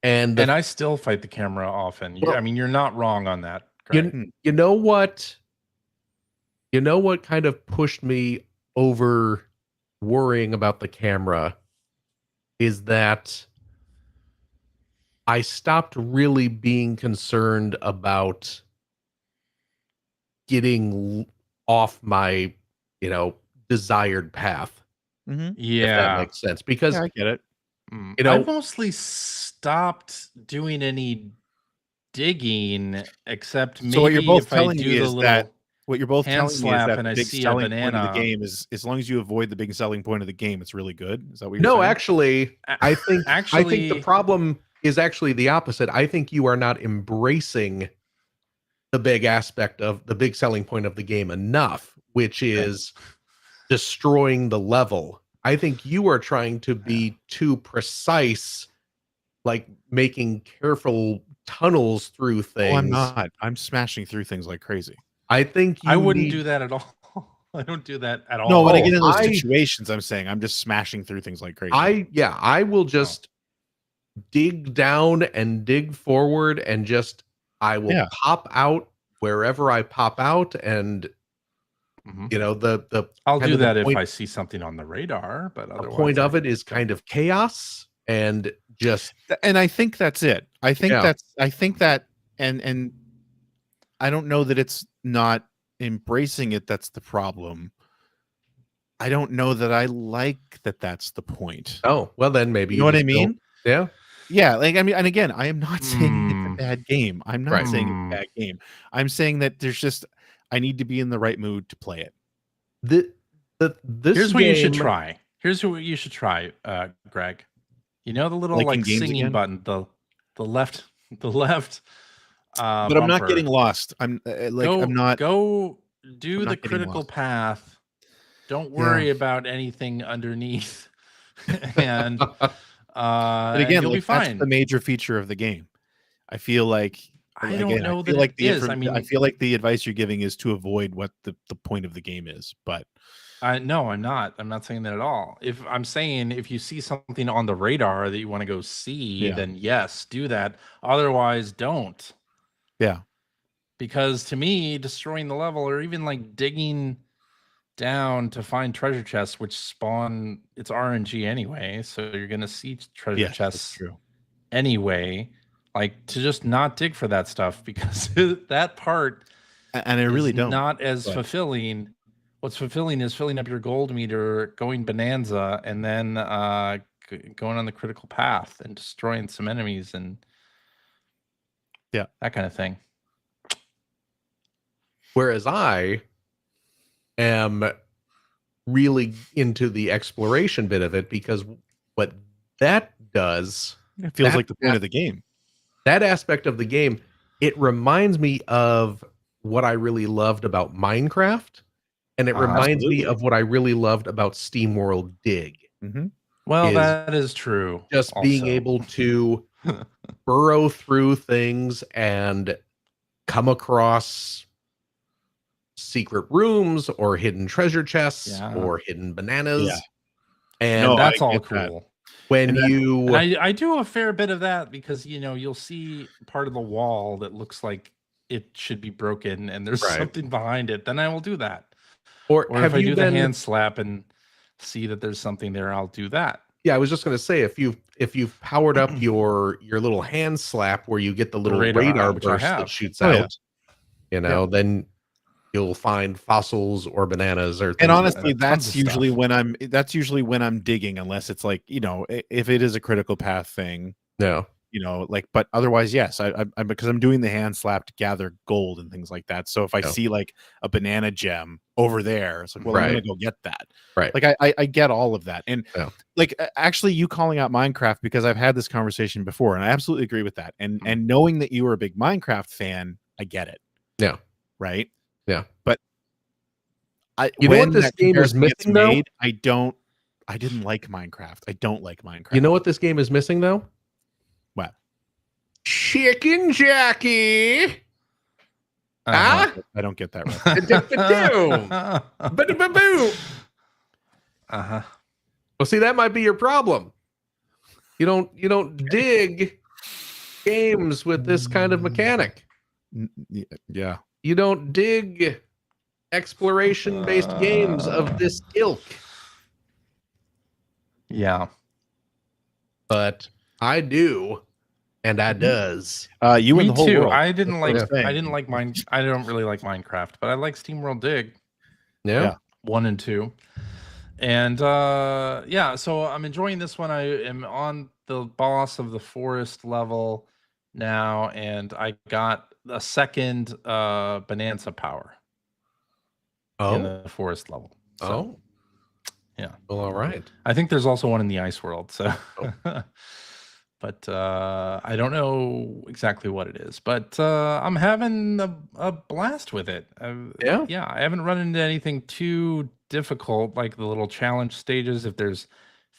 A: And
B: I still fight the camera often. I mean, you're not wrong on that.
A: You know what kind of pushed me over worrying about the camera is that I stopped really being concerned about getting off my, desired path.
B: Yeah,
A: if that makes sense. Because
C: I get it.
B: I mostly stopped doing any digging, except maybe
C: what you're both
B: if
C: telling
B: I do
C: me
B: the
C: is
B: little
C: that what you're both
B: hand
C: telling me is
B: slap
C: that
B: and
C: the
B: I
C: big
B: see a
C: selling point of the
B: banana.
C: game is, as long as you avoid the big selling point of the game, it's really good. Is that what you're
A: No,
C: saying?
A: actually, I think the problem is actually the opposite. I think you are not embracing the big aspect of the big selling point of the game enough, which is destroying the level. I think you are trying to be too precise, like making careful tunnels through things.
C: Oh, I'm not. I'm smashing through things like crazy.
A: I think
B: I wouldn't do that at all. I don't do that at all.
C: No, when I get in those situations, I'm saying I'm just smashing through things like crazy.
A: I will just dig down and dig forward and just I will pop out wherever I pop out, and
B: I'll do that if I see something on the radar, but otherwise
A: the point of it is kind of chaos and just,
C: and I think that's it. I think that and I don't know that it's not embracing it that's the problem. I don't know that I like that that's the point.
A: Oh, well then maybe
C: you know what I mean?
A: Yeah.
C: Yeah, like I mean, and again, I am not saying it's a bad game. I'm not saying it's a bad game. I'm saying that there's just I need to be in the right mood to play it.
B: Here's what you should try. Here's what you should try, Greg. You know the little like singing button, the left. But
C: I'm not getting lost. I'm I'm not.
B: Go do the critical path. Don't worry about anything underneath. And
C: but again,
B: you'll be fine.
C: That's the major feature of the game. I feel like
B: I don't know that
C: like
B: it is. I mean,
C: I feel like the advice you're giving is to avoid what the point of the game is. But
B: no, I'm not. I'm not saying that at all. If I'm saying if you see something on the radar that you want to go see, then yes, do that. Otherwise, don't.
C: Yeah.
B: Because to me, destroying the level or even like digging down to find treasure chests, which spawn, it's RNG anyway, so you're gonna see treasure chests anyway. Like to just not dig for that stuff because that part
C: and I really don't
B: not as fulfilling. What's fulfilling is filling up your gold meter, going Bonanza, and then going on the critical path and destroying some enemies and that kind of thing.
A: Whereas I am really into the exploration bit of it, because what that does,
C: it feels like the point of the game.
A: That aspect of the game, it reminds me of what I really loved about Minecraft, and it reminds me of what I really loved about SteamWorld Dig.
B: Well, that is true.
A: Just being able to burrow through things and come across secret rooms or hidden treasure chests or hidden bananas. And
B: that's all cool.
A: When
B: I do a fair bit of that because you'll see part of the wall that looks like it should be broken and there's something behind it, then I will do that. Or if I do the hand slap and see that there's something there, I'll do that.
A: Yeah, I was just gonna say if you've powered up your little hand slap where you get the little radar
B: which I
A: burst
B: have.
A: that shoots
C: Oh,
A: out,
C: yeah.
A: then you'll find fossils or bananas or things.
C: And honestly,
B: Tons of
C: that's usually
B: stuff.
C: when I'm digging, unless it's like, if it is a critical path thing,
A: no.
C: But otherwise, yes, I'm because I'm doing the hand slap to gather gold and things like that. So if I see like a banana gem over there, it's like, well, I'm gonna go get that.
A: Right.
C: Like I get all of that. And like actually you calling out Minecraft, because I've had this conversation before and I absolutely agree with that. And knowing that you were a big Minecraft fan, I get it.
A: Yeah.
C: Right.
A: Yeah.
C: But
A: you know what this game is missing though?
C: I didn't like Minecraft. I don't like Minecraft.
A: You know what this game is missing though?
C: What?
A: Chicken Jackie.
C: I don't get that
A: right. Well, see, that might be your problem. You don't dig games with this kind of mechanic.
C: Yeah.
A: You don't dig exploration-based games of this ilk.
B: Yeah.
A: But I do, and I does.
C: You
B: Me
C: and the whole
B: too.
C: world.
B: I don't really like Minecraft, but I like SteamWorld Dig.
A: Yeah.
B: 1 and 2. And so I'm enjoying this one. I am on the boss of the forest level now, and I got a second Bonanza power in the forest level. So, yeah.
A: Well, all right.
B: I think there's also one in the ice world. So, but I don't know exactly what it is. But I'm having a blast with it. Yeah. I haven't run into anything too difficult, like the little challenge stages. If there's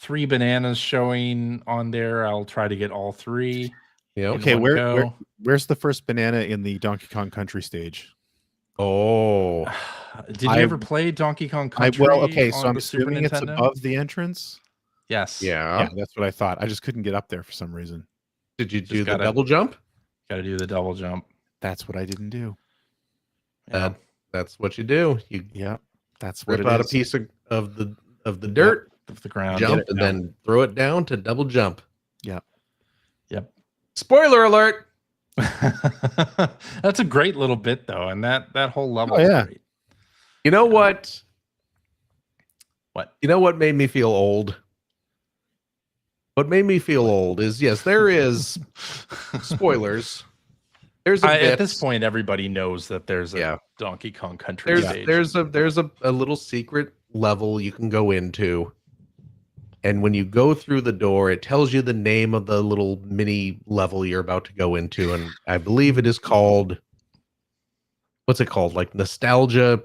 B: 3 bananas showing on there, I'll try to get all 3.
A: Yeah.
C: Okay, where's the first banana in the Donkey Kong Country stage?
A: Oh,
B: did you ever play Donkey Kong Country?
C: So I'm assuming it's above the entrance.
B: Yes.
A: Yeah,
C: that's what I thought. I just couldn't get up there for some reason.
A: Did you do the double jump?
B: Got to do the double jump.
C: That's what I didn't do.
A: That's what you do.
C: That's what
A: rip out a piece of the dirt
B: of the ground,
A: jump, and then throw it down to double jump.
B: Yep.
A: Spoiler alert.
B: That's a great little bit though, and that whole level.
C: Oh, yeah.
B: Great.
A: You know what?
B: What?
A: You know what made me feel old? What made me feel old is, yes, there is spoilers. There's
B: at this point, everybody knows that there's a Donkey Kong Country stage.
A: There's a little secret level you can go into, and when you go through the door, it tells you the name of the little mini level you're about to go into, and I believe it is called, what's it called? Like Nostalgia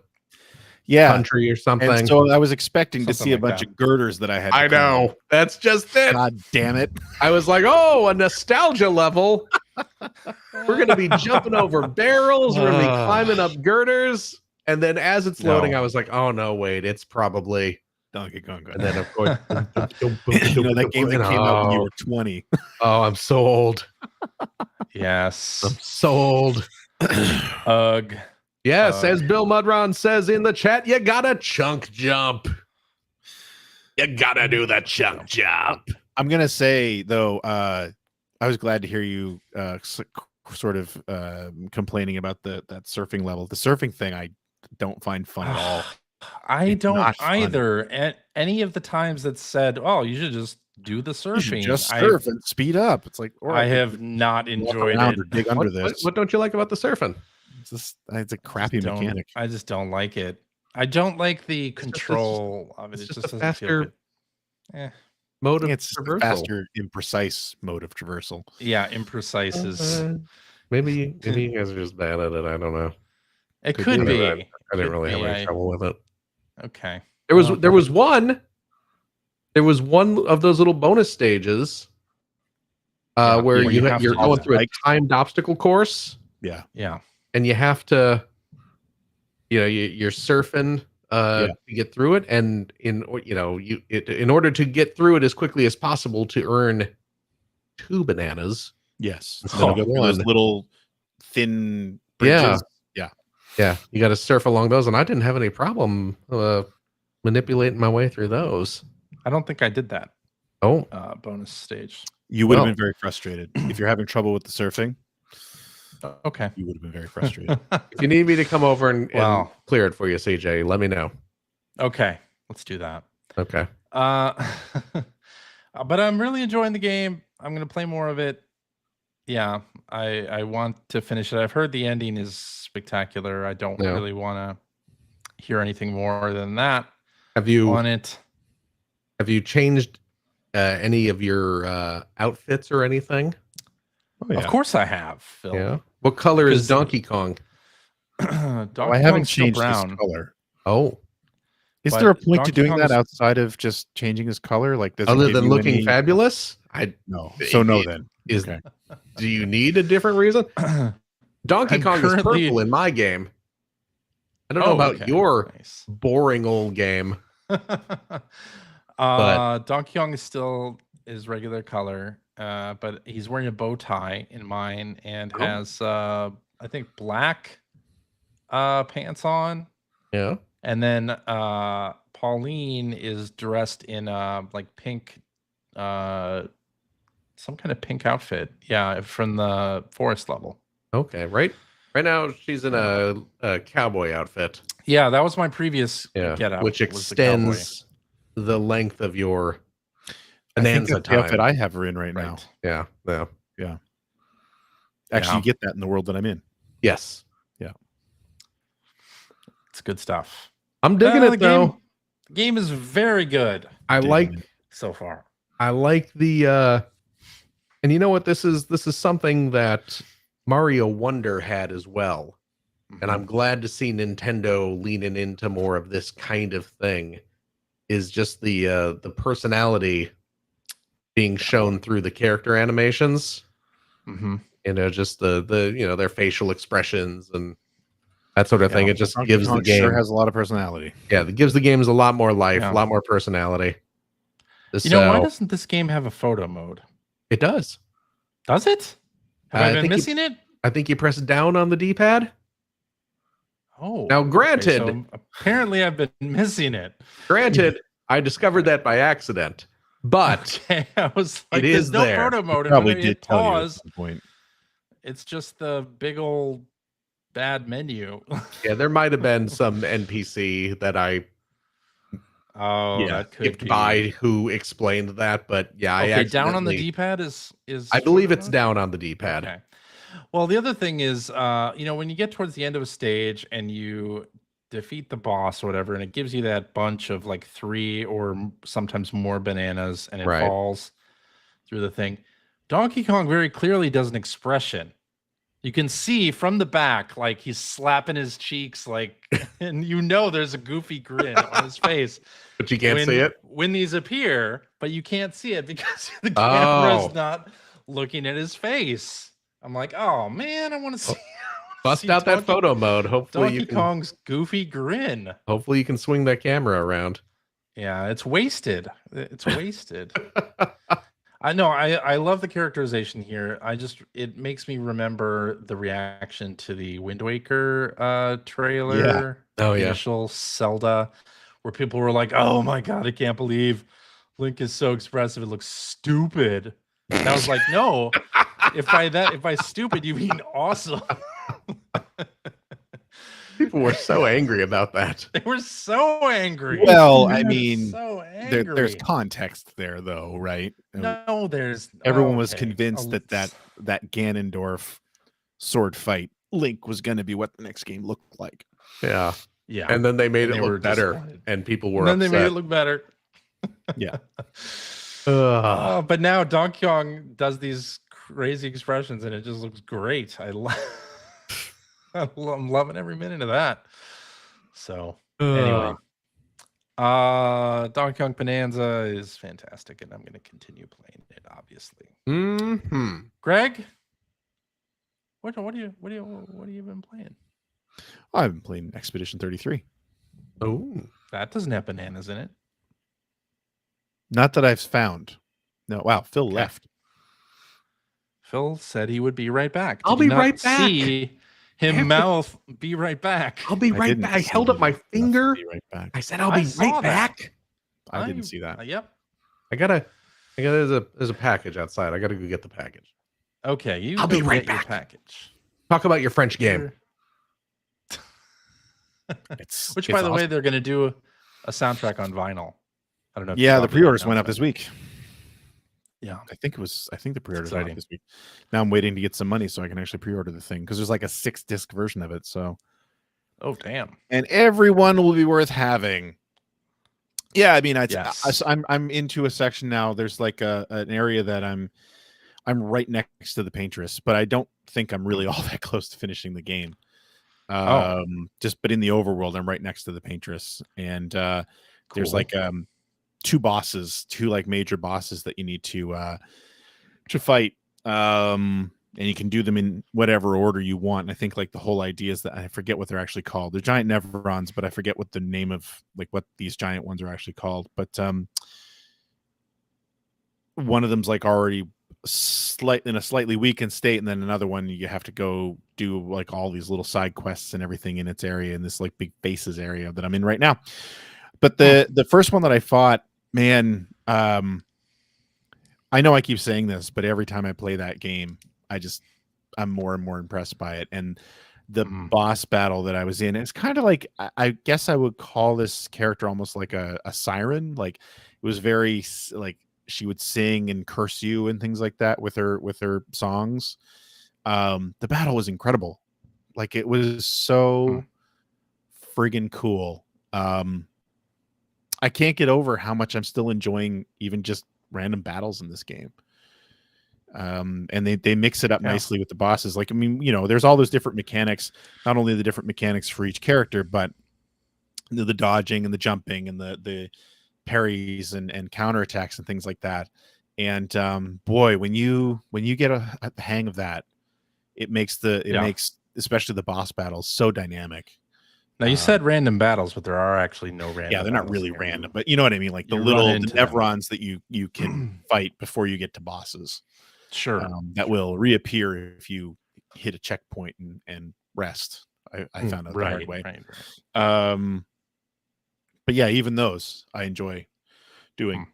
A: Country or something.
C: And so I was expecting to see a bunch of girders that I had.
A: I know. That's just it.
C: God damn it.
A: I was like, oh, a nostalgia level. We're going to be jumping over barrels. We're going to be climbing up girders. And then as it's loading, I was like, oh, no, wait, it's probably
C: Donkey Kong.
A: And then, of course,
C: that game that came out when you were 20.
A: Oh, I'm so old.
B: Yes.
A: I'm so old.
B: Ugh.
A: Yes, as Bill Mudron says in the chat, you gotta chunk jump. You gotta do the chunk jump.
C: I'm gonna say though, I was glad to hear you sort of complaining about that surfing level. The surfing thing, I don't find fun at all.
B: I don't either. And any of the times that said, "Oh, you should just do the surfing,
C: just surf and speed up," it's like
B: I have not enjoyed it.
C: Or dig under this.
A: What don't you like about the surfing?
C: It's a crappy mechanic.
B: I just don't like it. I don't like the control of it. It just
A: a faster mode of traversal.
C: Faster, imprecise mode of traversal.
B: Yeah, imprecise is.
A: Maybe you guys are just bad at it. I don't know.
B: It could be.
A: I didn't really have any trouble with it.
B: Okay.
A: There was one of those little bonus stages where you're going through a timed obstacle course.
C: Yeah.
B: Yeah.
A: And you have to, you're surfing to get through it, and in order to get through it as quickly as possible to earn 2 bananas.
C: Yes, those little thin bridges.
A: Yeah. You got to surf along those, and I didn't have any problem manipulating my way through those.
B: I don't think I did that.
A: Oh,
B: bonus stage.
C: You would have been very frustrated if you're having trouble with the surfing.
B: Okay.
C: You would have been very frustrated.
A: if you need me to come over and clear it for you, CJ, let me know.
B: Okay, let's do that.
A: Okay.
B: But I'm really enjoying the game. I'm gonna play more of it. Yeah, I want to finish it. I've heard the ending is spectacular. I don't really want to hear anything more than that.
A: Have you
B: on it?
A: Have you changed any of your outfits or anything?
C: Oh, yeah.
B: Of course I have, Phil.
A: Yeah. What color is Donkey Kong?
C: I haven't changed his color.
A: Oh.
C: Is there a point to doing that outside of just changing his color? Like,
A: other than looking fabulous?
C: No. So no, then.
A: Do you need a different reason? Donkey Kong is purple in my game. I don't know about your boring old game.
B: But Donkey Kong is still his regular color, but he's wearing a bow tie in mine and has I think black pants on.
A: Yeah.
B: And then Pauline is dressed in like pink, some kind of pink outfit. Yeah, from the forest level.
A: Okay, right now she's in a cowboy outfit.
B: Yeah, that was my previous getup,
A: which extends the length of your Bonanza
C: the outfit I have her in right now.
A: Yeah.
C: Actually, you get that in the world that I'm in.
A: Yes.
C: Yeah.
B: It's good stuff.
A: I'm digging it though.
B: The game is very good.
A: I like
B: so far.
A: I like the and you know what, this is something that Mario Wonder had as well. And I'm glad to see Nintendo leaning into more of this kind of thing. Is just the personality being shown through the character animations. Just the their facial expressions and that sort of thing. It just gives the game
C: has a lot of personality.
A: Yeah, it gives the games a lot more life, a lot more personality.
B: Why doesn't this game have a photo mode?
A: It does.
B: Does it? Have I been missing it?
A: I think you press down on the D-pad.
B: Oh.
A: Now, granted,
B: so apparently I've been missing it.
A: Granted, I discovered that by accident, but
B: I was like,
A: it is
B: no
A: there.
B: Photo mode.
C: Probably did tell you at some point.
B: It's just the big old bad menu.
A: Yeah, there might have been some NPC that I
B: that could
A: skipped by who explained that, but I
B: down on the D-pad is
A: I believe it's down on the D-pad.
B: Okay. Well, the other thing is, when you get towards the end of a stage and you defeat the boss or whatever, and it gives you that bunch of like 3 or sometimes more bananas, and it falls through the thing. Donkey Kong very clearly does an expression. You can see from the back, like he's slapping his cheeks, like, and there's a goofy grin on his face.
A: But you can't see it
B: when these appear, but you can't see it because the camera's not looking at his face. I'm like, oh man, I want to see.
A: Bust out that photo mode. Hopefully,
B: Donkey Kong's goofy grin.
A: Hopefully, you can swing that camera around.
B: Yeah, it's wasted. It's wasted. I know. I love the characterization here. It makes me remember the reaction to the Wind Waker trailer.
A: Yeah. Oh,
B: initial Zelda, where people were like, "Oh my god, I can't believe Link is so expressive. It looks stupid." And I was like, "No, if by stupid you mean awesome."
A: People were so angry about that.
B: They were so angry.
C: Well, I mean,
B: so angry.
C: There's context there, though, right?
B: No, there's.
C: Everyone was convinced that Ganondorf sword fight Link was going to be what the next game looked like.
A: Yeah.
B: Yeah.
A: And then they made it look better, and people were
B: upset.
A: Then
B: they made it look better.
C: Yeah.
B: But now Donkey Kong does these crazy expressions, and it just looks great. I'm loving every minute of that. So anyway, Donkey Kong Bonanza is fantastic, and I'm going to continue playing it. Obviously. Greg, what have you been playing?
C: I've been playing Expedition 33.
A: Oh,
B: that doesn't have bananas in it.
C: Not that I've found. No. Wow. Phil left.
B: Phil said he would be right back.
A: I'll be right back.
B: See him mouth, "Be right back."
A: I'll be right back. I held up my finger.
C: Be right back.
A: I said, "I'll be right back."
C: I didn't see that.
B: Yep.
A: I gotta There's a package outside. I gotta go get the package.
B: Okay, you
A: I'll
B: go
A: be right
B: get your
A: back.
B: package.
A: Talk about your French game.
B: Which, by the way, they're going to do a soundtrack on vinyl. I don't know.
C: Yeah, the pre-orders went up this week.
B: Yeah,
C: I think the pre-orders went up this week. Now I'm waiting to get some money so I can actually pre-order the thing because there's like a 6-disc version of it. So,
B: oh damn!
C: And everyone will be worth having. Yeah, I mean,
B: yes.
C: I'm into a section now. There's like an area that I'm right next to the paintress, but I don't think I'm really all that close to finishing the game. But in the overworld, I'm right next to the paintress, and there's like two like major bosses that you need to fight. And you can do them in whatever order you want. And I think like the whole idea is that I forget what they're actually called. They're giant Neverons, but I forget what the name of like what these giant ones are actually called. But one of them's like already in a slightly weakened state, and then another one you have to go do like all these little side quests and everything in its area in this like big bases area that I'm in right now. But the first one that I fought, man, I know I keep saying this, but every time I play that game, I'm more and more impressed by it. And the boss battle that I was in, it's kind of like, I guess I would call this character almost like a siren. Like it was very like she would sing and curse you and things like that with her songs. The battle was incredible. Like it was so friggin' cool. I can't get over how much I'm still enjoying even just random battles in this game. And they mix it up nicely with the bosses. Like, I mean, there's all those different mechanics, not only the different mechanics for each character, but the dodging and the jumping and the parries and counterattacks and things like that. And boy, when you get a hang of that, it makes especially the boss battles so dynamic.
B: Now you said random battles, but there are actually no random.
C: Yeah, they're not really random, but you know what I mean. Like the Neverons that you can fight before you get to bosses.
B: Sure,
C: that will reappear if you hit a checkpoint and rest. I found out the hard way. Right. But yeah, even those I enjoy doing.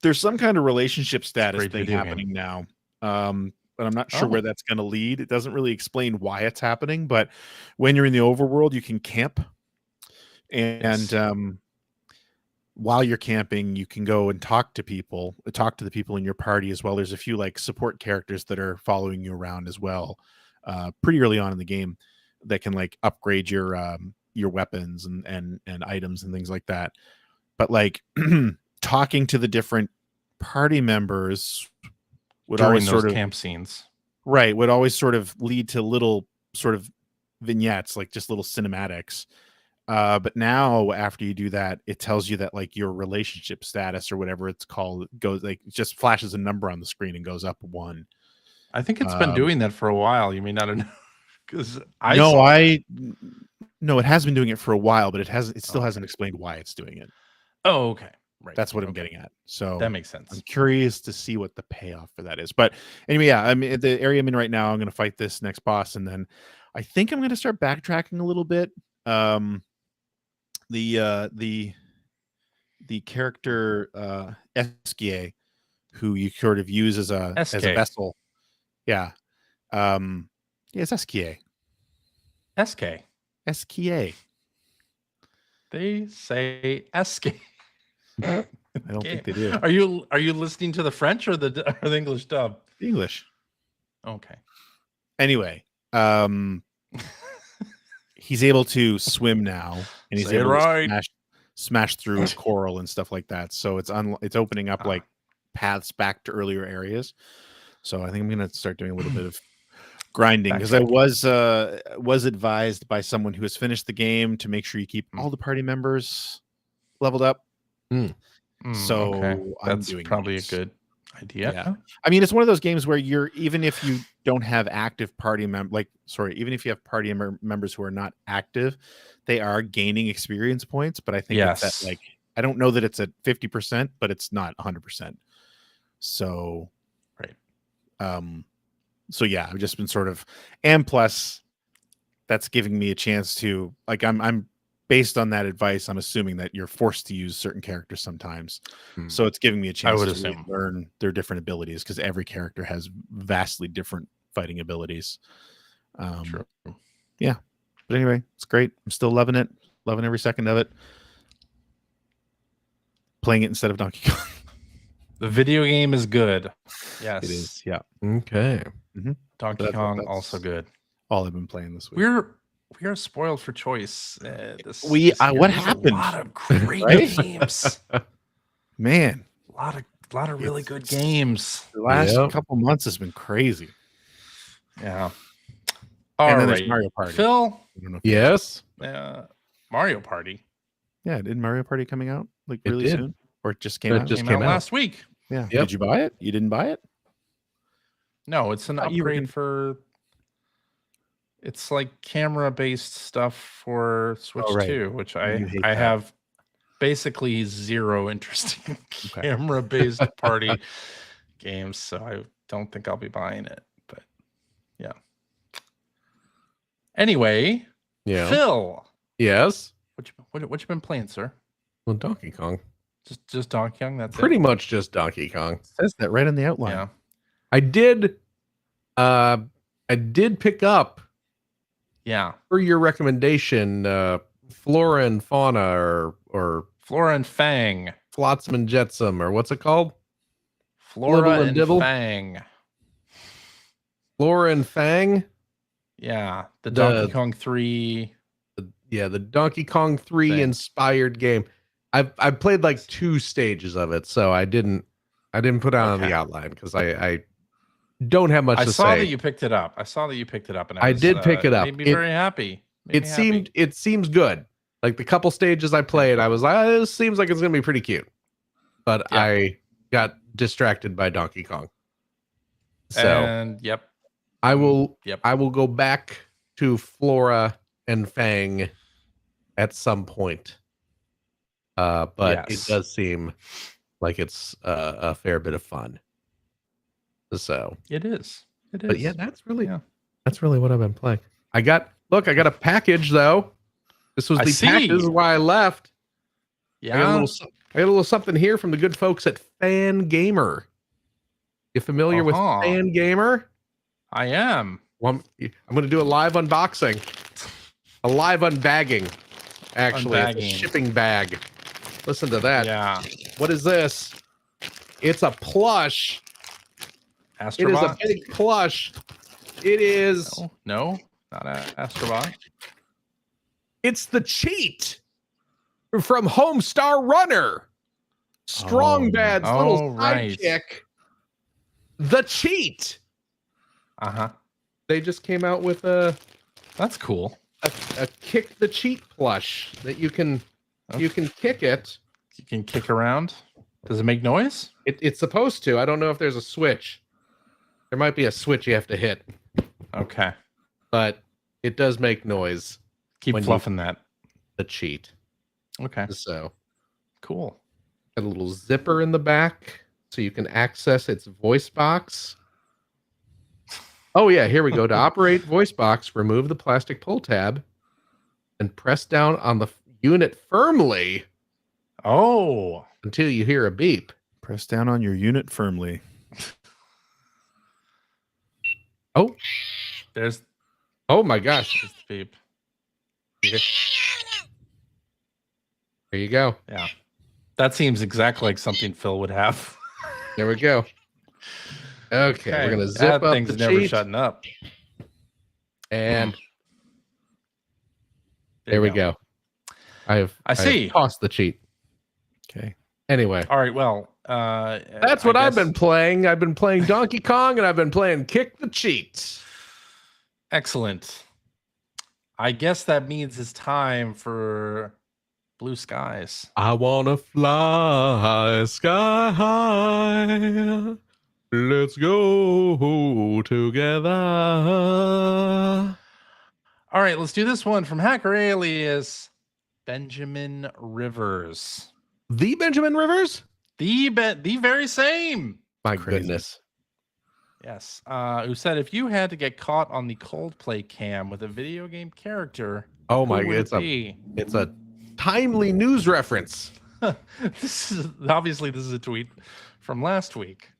C: There's some kind of relationship status thing happening now. But I'm not sure where that's going to lead. It doesn't really explain why it's happening, but when you're in the overworld, you can camp. And while you're camping, you can go and talk to the people in your party as well. There's a few like support characters that are following you around as well, pretty early on in the game, that can like upgrade your weapons and items and things like that. But like talking to the different party members would
B: during
C: always
B: those camp scenes,
C: right? Would always sort of lead to little sort of vignettes, like just little cinematics. But now after you do that, it tells you that like your relationship status or whatever it's called goes like it just flashes a number on the screen and goes up 1.
B: I think it's been doing that for a while. You may not have known because
C: no, it has been doing it for a while, but it still hasn't explained why it's doing it.
B: Oh, okay. Right.
C: That's what I'm getting at. So
B: that makes sense.
C: I'm curious to see what the payoff for that is. But anyway, yeah, I'm in the area I'm in right now. I'm going to fight this next boss, and then I think I'm going to start backtracking a little bit. The character Eskie, who you sort of use as a vessel. Yeah. It's Eskie. Eskie.
B: They say Eskie.
C: I don't think they do.
B: Are you listening to the French or the English dub?
C: English.
B: Okay.
C: Anyway, he's able to swim now, and he's able to smash through coral and stuff like that. So it's opening up like paths back to earlier areas. So I think I'm going to start doing a little bit of grinding, because I was advised by someone who has finished the game to make sure you keep all the party members leveled up. So
B: okay. That's probably a good idea.
C: Yeah. I mean, it's one of those games where even if you don't have active party even if you have party members who are not active, they are gaining experience points. But I think it's at like, I don't know that it's at 50%, but it's not 100%. So,
B: right.
C: So yeah, I've just been sort of, and plus that's giving me a chance to like, I'm based on that advice, I'm assuming that you're forced to use certain characters sometimes. So it's giving me a chance
B: would
C: to
B: assume.
C: learn their different abilities, because every character has vastly different fighting abilities.
B: True.
C: Yeah. But anyway, it's great. I'm still loving it. Loving every second of it. Playing it instead of Donkey Kong.
B: The video game is good. Yes.
C: It is. Yeah.
A: Okay.
B: Donkey Kong also good.
C: All I've been playing this week.
B: We are spoiled for choice. This
C: What
B: year.
C: happened?
B: There's a lot of great
C: Right?
B: games.
C: Man,
B: A lot of really good games.
C: the last
A: Yep.
C: couple months has been crazy.
B: Yeah.
C: And then
B: All
C: there's
B: right,
C: Mario Party.
B: Phil.
C: I don't know if
A: Yes.
B: Mario Party
C: Yeah, did Mario Party coming out like
A: It
C: really
A: did.
C: soon? Or it just came
A: It
C: out?
A: just
B: came out
A: came out.
B: last week.
C: Yeah.
A: Yep.
C: Did you buy it? You didn't buy it?
B: No, it's an
C: thought you were
B: upgrade for. It's like camera-based stuff for Switch
C: Oh, right.
B: 2, which
C: You
B: I
C: hate that.
B: have basically zero interest in
C: Okay.
B: camera-based party games, so I don't think I'll be buying it. But yeah. Anyway,
A: Yeah.
B: Phil,
A: Yes.
B: what you been playing, sir?
A: Well, Donkey Kong.
B: Just Donkey Kong. That's
A: Pretty
B: it.
A: much just Donkey Kong.
C: It says that right in the outline.
B: Yeah.
A: I did pick up,
B: Yeah.
A: for your recommendation, Flora and Fauna or
B: Flora and Fang.
A: Flotsam Jetsam, or what's it called?
B: Flora
A: Blibble and
B: and
A: Dibble?
B: Fang.
A: Flora and Fang?
B: Yeah. The
A: The-
B: Donkey Kong 3.
A: Yeah, the Donkey Kong 3
B: Thing.
A: inspired game. I've played like 2 stages of it, so I didn't put it on
B: Okay.
A: the outline because I don't have much
B: I
A: to
B: saw
A: say.
B: that you picked it up. And
A: I did pick it up.
B: Made me
A: It-
B: very happy. Made me happy.
A: It seems good. Like the couple stages I played, I was like, this seems like it's gonna be pretty cute. But
B: Yeah.
A: I got distracted by Donkey Kong. So
B: And yep.
A: I will
B: Yep.
A: I will go back to Flora and Fang at some point. But
B: Yes.
A: it does seem like it's a fair bit of fun. So,
B: It is.
A: but yeah, that's really
B: Yeah.
A: what I've been playing. I got a package though. This was
B: I
A: the pack.
B: see.
A: This is why I left. I got
B: Yeah.
A: a little something here from the good folks at Fan Gamer. You familiar with
B: Uh-huh.
A: Fan Gamer?
B: I am.
A: Well, I'm going to do a live unboxing, a live unbagging. Actually, it's a
B: Unbagging.
A: shipping bag. Listen to that.
B: Yeah.
A: What is this? It's a plush. It is a
B: Astrobot.
A: big plush. It is.
B: No, not Astrobot.
A: It's the cheat from Homestar Runner. Strong Bad's little
B: right.
A: sidekick. The cheat.
B: Uh-huh.
A: They just came out with a
B: That's cool.
A: kick the cheat plush that you can kick it.
B: You can kick around. Does it make noise?
A: It's supposed to. I don't know if there's a switch. There might be a switch you have to hit,
B: Okay.
A: but it does make noise.
B: Keep
A: When you-
B: fluffing that.
A: The cheat.
B: Okay.
A: So
B: Cool.
A: got a little zipper in the back so you can access its voice box. Oh yeah, here we go. To operate voice box, remove the plastic pull tab and press down on the unit firmly
B: Oh.
A: until you hear a beep.
C: Press down on your unit firmly.
A: Oh,
B: There's
A: oh my gosh.
B: the beep.
A: There you go.
B: Yeah. That seems exactly like something Phil would have.
A: There we go. Okay, we're gonna zip
B: that
A: up
B: thing's
A: the
B: never
A: cheat,
B: shutting up.
A: and there we go. I
B: see.
A: tossed the cheat.
C: Okay.
A: Anyway,
B: All right. Well,
A: that's what
B: I
A: I've been
B: guess-
A: playing. I've been playing Donkey Kong, and I've been playing Kick the Cheat.
B: Excellent. I guess that means it's time for Blue Skies.
A: I wanna fly sky high. Let's go together.
B: All right, let's do this one from Hacker Alias Benjamin Rivers.
A: The Benjamin Rivers?
B: The very same.
A: My
C: Crazy.
A: goodness.
B: Yes. Who said if you had to get caught on the Coldplay cam with a video game character,
A: Oh
B: who
A: my
B: would
A: god,
B: it be?
A: it's a timely news reference.
B: This is obviously this is a tweet from last week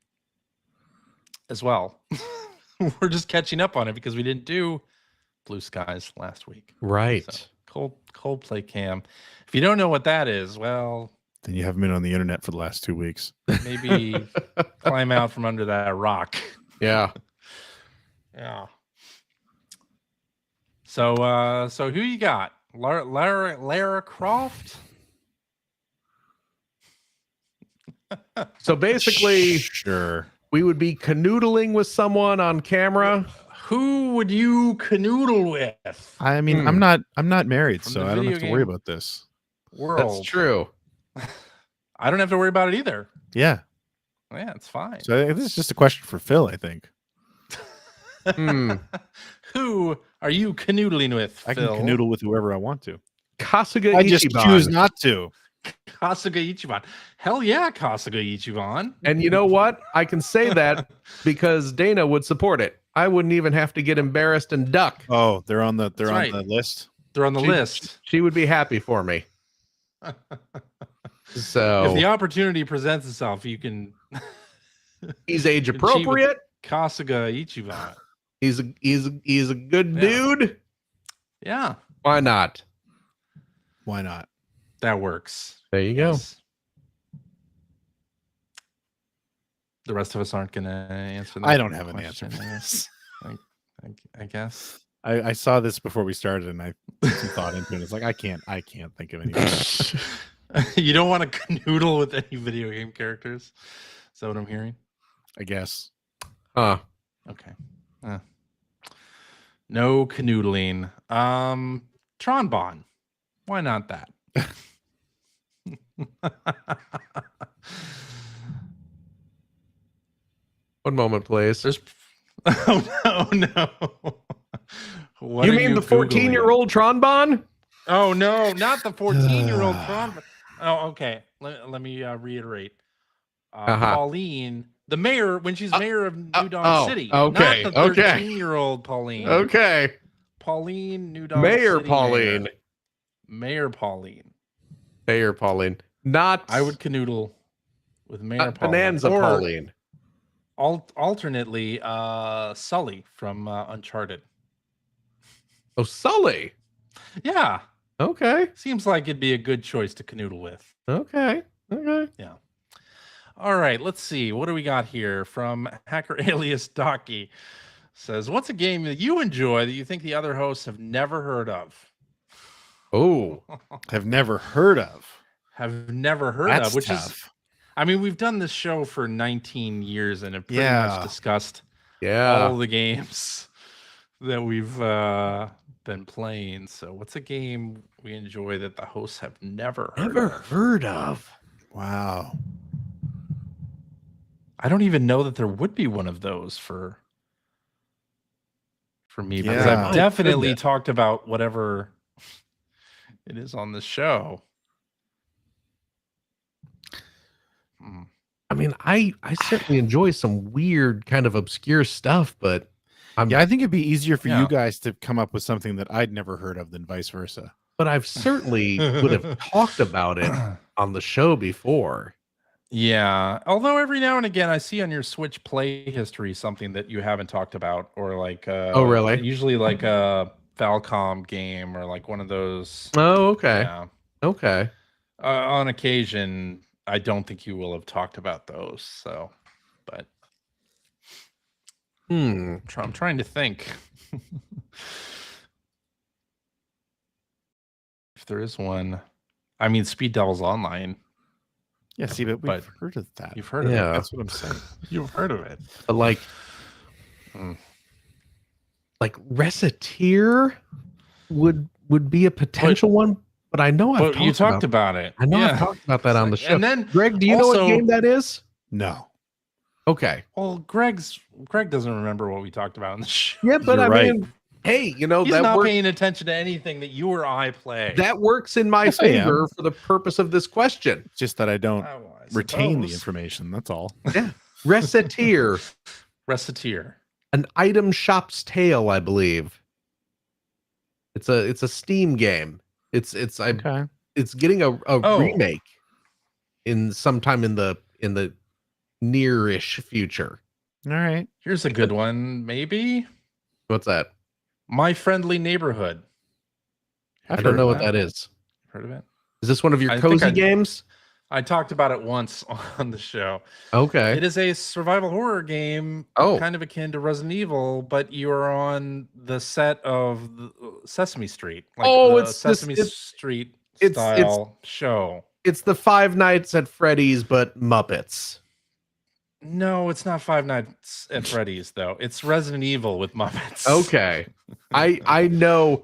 B: as well. We're just catching up on it because we didn't do Blue Skies last week.
A: Right.
B: So, Coldplay cam. If you don't know what that is, well,
C: then you haven't been on the internet for the last 2 weeks.
B: Maybe climb out from under that rock.
A: Yeah.
B: Yeah. So who you got? Lara Croft?
A: So basically,
C: sure,
A: we would be canoodling with someone on camera.
B: Who would you canoodle with?
C: I mean, I'm not married,
B: From
C: so
B: the
C: I don't have to
B: video
C: worry
B: game
C: about this.
B: World.
A: That's true.
B: I don't have to worry about it either.
C: Yeah.
B: Yeah, it's fine.
C: So this is just a question for Phil, I think.
B: Who are you canoodling with,
C: I
B: Phil?
C: can canoodle with whoever I want to.
A: Kasuga
C: I just
A: Ichiban.
C: choose not to.
B: Kasuga Ichiban. Hell yeah, Kasuga Ichiban.
A: And you know what? I can say that because Dana would support it. I wouldn't even have to get embarrassed and duck.
C: Oh, they're on the
B: right.
C: the list.
B: They're on the list.
A: She would be happy for me. So
B: if the opportunity presents itself, you can.
A: He's age appropriate.
B: Kasuga Ichiban.
A: He's a good dude.
B: Yeah.
A: Why not?
C: Why not?
B: That works.
A: There you go.
B: The rest of us aren't going to answer that.
C: I don't have an
B: question,
C: answer for this.
B: I guess.
C: I saw this before we started, and I put some thought into it. It's like I can't think of anything.
B: You don't want to canoodle with any video game characters. Is that what I'm hearing?
C: I guess.
A: Huh.
B: Okay. No canoodling. Tronbon. Why not that?
A: One moment, please.
B: There's oh no. What
A: you mean the 14-year-old Tronbon?
B: Oh no, not the 14-year-old Tronbon. Oh, okay. Let me reiterate. Pauline, the mayor, when she's mayor of New Dawn City.
A: Okay.
B: Not the 13-year-old Pauline.
A: Okay.
B: Pauline, New Dawn
A: Mayor
B: City.
A: Pauline.
B: Mayor Pauline.
A: Mayor Pauline. Not.
B: I would canoodle with Mayor Pauline.
A: Bonanza
B: or
A: Pauline.
B: Alternately, Sully from Uncharted.
A: Oh, Sully.
B: Yeah.
A: Okay.
B: Seems like it'd be a good choice to canoodle with.
A: Okay.
B: Yeah. All right. Let's see. What do we got here from Hacker Alias Docky? Says, what's a game that you enjoy that you think the other hosts have never heard of?
A: Oh.
C: Have never heard of.
B: Have never heard
C: That's
B: of, which
C: tough.
B: is, I mean, we've done this show for 19 years and have pretty much discussed all the games that we've been playing. So what's a game we enjoy that the hosts have never
A: heard of?
C: Wow.
B: I don't even know that there would be one of those for me, because
C: Yeah.
B: I've definitely talked about whatever it is on the show.
A: I mean, I certainly enjoy some weird kind of obscure stuff, but
C: I think it'd be easier for you guys to come up with something that I'd never heard of than vice versa.
A: But I've certainly would have talked about it on the show before.
B: Yeah, although every now and again I see on your Switch play history something that you haven't talked about, or like
A: oh really?
B: Usually like a Falcom game or like one of those.
A: Oh, okay.
B: Yeah.
A: Okay.
B: On occasion, I don't think you will have talked about those. So, but I'm trying to think if there is one. I mean, Speed Devils Online.
C: Yeah, see, but we've heard of that.
B: You've heard of it.
C: That's what I'm saying.
B: You've heard of it.
A: But like Reciteer would be a potential one, but I know
B: you talked about it.
A: I know I've talked about that on the show.
B: And then,
A: Greg, do you know what game that is?
C: No.
A: Okay.
B: Well, Greg doesn't remember what we talked about on the show.
A: Yeah, but I mean, hey,
B: he's
A: that
B: not paying attention to anything that you or I play.
A: That works in my favor for the purpose of this question.
C: It's just that I don't retain the information. That's all.
A: Yeah. Reciteer.
B: Reciteer.
A: An Item Shop's Tale, I believe. It's a Steam game. It's getting a remake in sometime in the near-ish future.
C: All right.
B: Here's a good one, maybe.
A: What's that?
B: My Friendly Neighborhood.
A: I don't know what that is.
B: Heard of it?
A: Is this one of your cozy games?
B: I talked about it once on the show.
A: Okay.
B: It is a survival horror game, kind of akin to Resident Evil, but you are on the set of Sesame Street, like it's Sesame Street style show.
A: It's the Five Nights at Freddy's, but Muppets.
B: No, it's not Five Nights at Freddy's, though. It's Resident Evil with Muppets.
A: Okay. I know,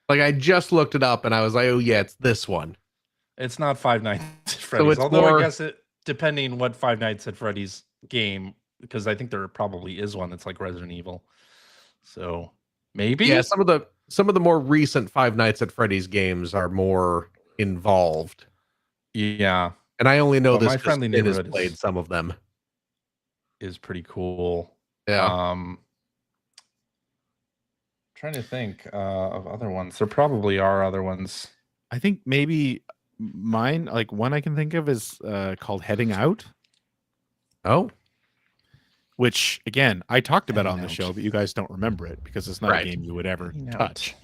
A: like, I just looked it up and I was like, oh yeah, it's this one.
B: It's not Five Nights at Freddy's, although I guess depending what Five Nights at Freddy's game, because I think there probably is one that's like Resident Evil. So maybe.
A: Yeah, some of the more recent Five Nights at Freddy's games are more involved.
B: Yeah.
A: And I only know this
B: My Friendly
A: Neighborhood has played some of them.
B: Is pretty cool.
A: Yeah.
B: Trying to think of other ones. There probably are other ones.
C: I think maybe mine, like one I can think of, is called Heading Out.
A: Oh.
C: Which, again, I talked about on the show, but you guys don't remember it because it's not a game you would ever touch.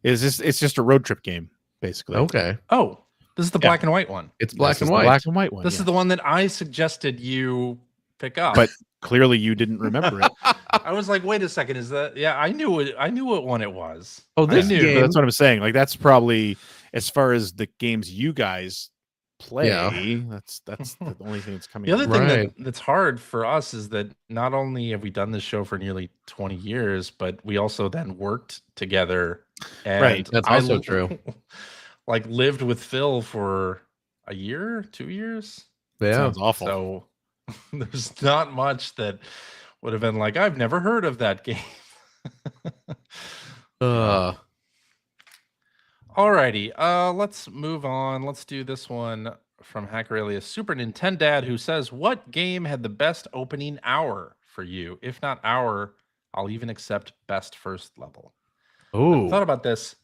C: It's just a road trip game, basically.
A: Okay.
B: Oh, this is the black and white one.
A: It's black and white.
C: Black and white one.
B: This is the one that I suggested you pick up.
C: But clearly you didn't remember it.
B: I was like, wait a second, is that I knew it. I knew what one it was.
A: Oh, this game.
C: That's what I'm saying. Like, that's probably, as far as the games you guys play, that's the only thing that's coming.
B: The other thing that's hard for us is that not only have we done this show for nearly 20 years, but we also then worked together. And
A: that's also true.
B: Like lived with Phil for a year, 2 years.
C: Yeah. Sounds awful.
B: So there's not much that would have been like, I've never heard of that game. Alrighty, let's move on. Let's do this one from Hacker Alias Super Nintendo Dad, who says, what game had the best opening hour for you? If not hour, I'll even accept best first level.
A: Oh,
B: I thought about this.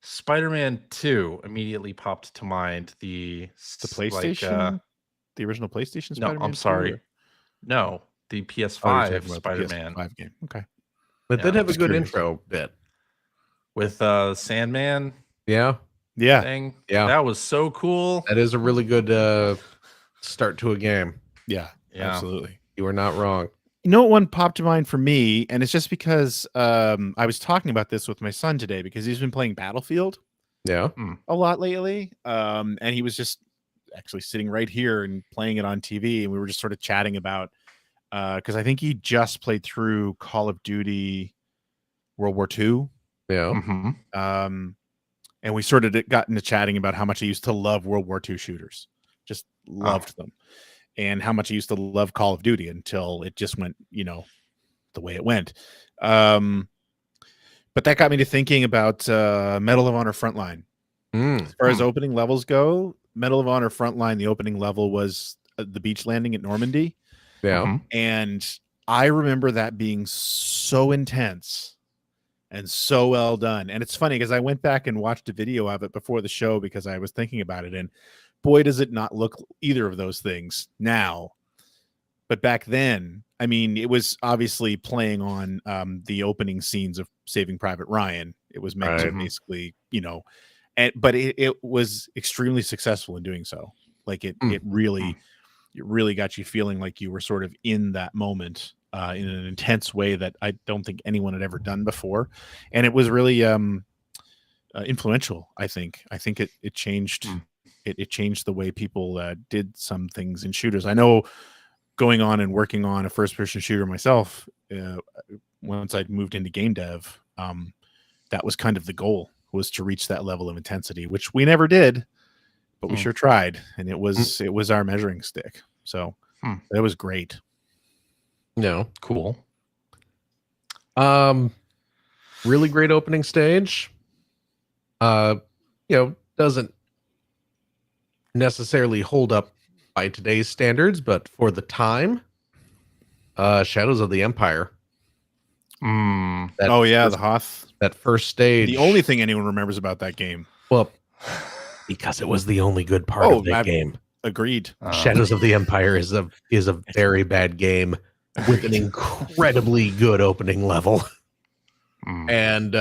B: Spider-Man 2 immediately popped to mind. The
C: PlayStation, the original PlayStation Spider-Man.
B: No, I'm sorry. No, the PS5 Spider-Man.
C: PS5 game. Okay.
A: But did have a good intro bit.
B: With Sandman.
A: Yeah.
B: Thing.
A: Yeah.
B: That was so cool.
A: That is a really good start to a game.
C: Yeah, absolutely.
A: You were not wrong.
C: You know what one popped to mind for me, and it's just because I was talking about this with my son today because he's been playing Battlefield
A: a
C: lot lately. And he was just actually sitting right here and playing it on TV, and we were just sort of chatting about because I think he just played through Call of Duty World War II.
A: Yeah.
C: Mm-hmm. And we sort of got into chatting about how much I used to love World War II shooters. Just loved them. And how much I used to love Call of Duty until it just went, the way it went. But that got me to thinking about Medal of Honor Frontline. As far as opening levels go, Medal of Honor Frontline, the opening level was the beach landing at Normandy.
A: Yeah.
C: And I remember that being so intense and so well done. And it's funny because I went back and watched a video of it before the show because I was thinking about it. And boy, does it not look either of those things now. But back then, I mean, it was obviously playing on the opening scenes of Saving Private Ryan. It was meant to basically, but it was extremely successful in doing so. Like it really got you feeling like you were sort of in that moment in an intense way that I don't think anyone had ever done before. And it was really influential, I think. I think it changed it changed the way people did some things in shooters. I know going on and working on a first-person shooter myself, once I'd moved into game dev, that was kind of the goal, was to reach that level of intensity, which we never did, but we sure tried. And it was our measuring stick. So that was great.
A: No.
B: Cool.
A: Really great opening stage. Doesn't necessarily hold up by today's standards, but for the time, Shadows of the Empire.
C: Oh yeah, the Hoth.
A: That first stage.
C: The only thing anyone remembers about that game.
A: Well, because it was the only good part of that game.
C: Agreed.
A: Shadows of the Empire is a very bad game with an incredibly good opening level. And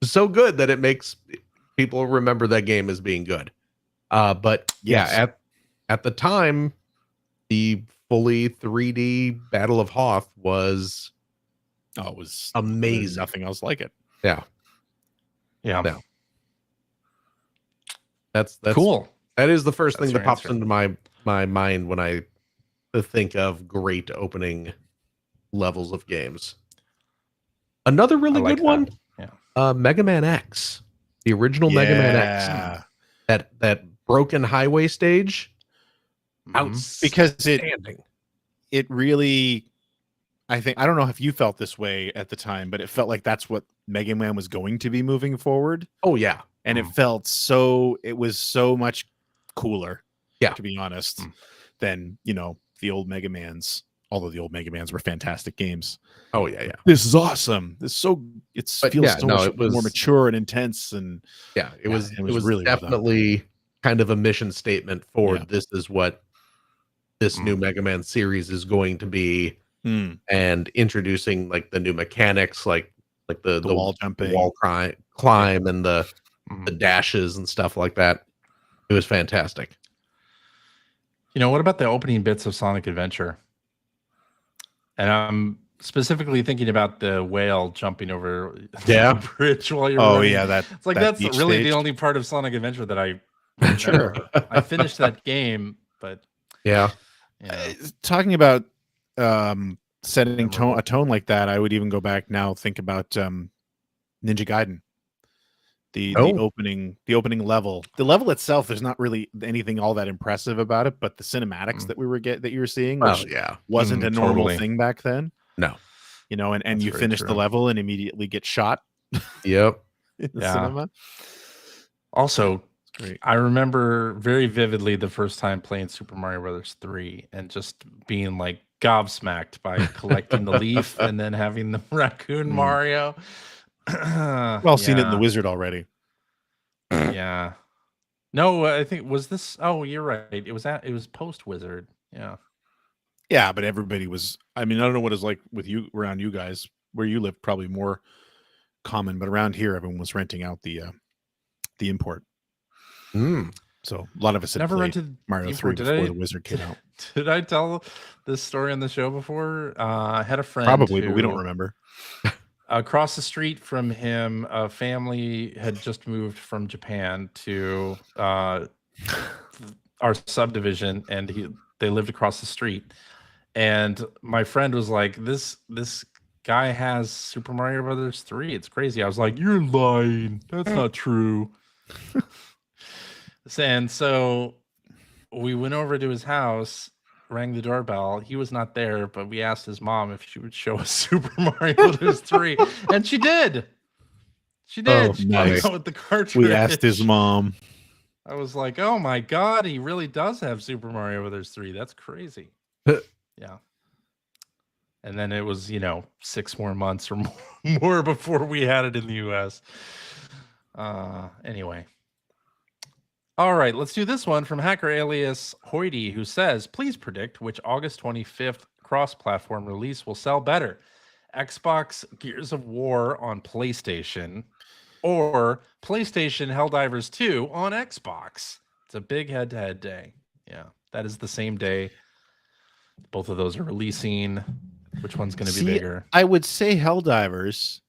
A: so good that it makes people remember that game as being good. But
C: yes.
A: yeah, at the time, the fully 3D Battle of Hoth was
C: it was
A: amazing.
C: Nothing else like it.
A: Yeah. That's
B: cool.
A: That is the first thing that pops into my mind when I think of great opening levels of games. Another really good one, Mega Man X, the original Mega Man X, that broken highway stage,
C: because it really, I don't know if you felt this way at the time, but it felt like that's what Mega Man was going to be moving forward.
A: Oh yeah,
C: and it was so much cooler, to be honest, than the old Mega Mans. Although the old Mega Mans were fantastic games.
A: Oh yeah.
C: This is awesome. It feels much more mature and intense, and
A: it was really definitely kind of a mission statement for this is what this new Mega Man series is going to be, and introducing like the new mechanics, like the
C: wall jumping,
A: wall climb, and the dashes and stuff like that. It was fantastic.
B: What about the opening bits of Sonic Adventure? And I'm specifically thinking about the whale jumping over the bridge while you're running. It's like that's really stage. The only part of Sonic Adventure that I I finished that game, but
C: talking about setting a tone like that, I would even go back now, think about Ninja Gaiden. The opening level. The level itself, there's not really anything all that impressive about it, but the cinematics that you were seeing, which wasn't a normal thing back then.
A: No.
C: And you finish the level and immediately get shot.
A: Yep.
C: In the cinema.
B: Also, I remember very vividly the first time playing Super Mario Brothers 3 and just being like gobsmacked by collecting the leaf and then having the raccoon Mario.
C: Seen it in the Wizard already.
B: Yeah. No, I think was this. Oh, you're right. It was post Wizard. Yeah.
C: Yeah, but everybody was. I mean, I don't know what it's like with you around you guys where you live. Probably more common, but around here, everyone was renting out the import. So a lot of us had
B: never
C: played
B: rented
C: Mario 3 before the Wizard came out.
B: Did I tell this story on the show before? I had a friend.
C: Probably, but we don't remember.
B: Across the street from him, a family had just moved from Japan to our subdivision, and they lived across the street. And my friend was like, "This guy has Super Mario Brothers 3. It's crazy." I was like, "You're lying. That's not true." And so we went over to his house, rang the doorbell. He was not there, but we asked his mom if she would show us Super Mario Brothers 3, and she did. She did. She
C: nice.
B: came out with the cartridge.
C: We asked his mom.
B: I was like, "Oh my god, he really does have Super Mario Brothers 3. That's crazy." Yeah. And then it was, 6 more months or more before we had it in the US. Anyway. All right, let's do this one from hacker alias Hoity, who says, "Please predict which August 25th cross-platform release will sell better. Xbox Gears of War on PlayStation or PlayStation Helldivers 2 on Xbox." It's a big head-to-head day. Yeah, that is the same day. Both of those are releasing. Which one's going to be bigger?
C: I would say Helldivers,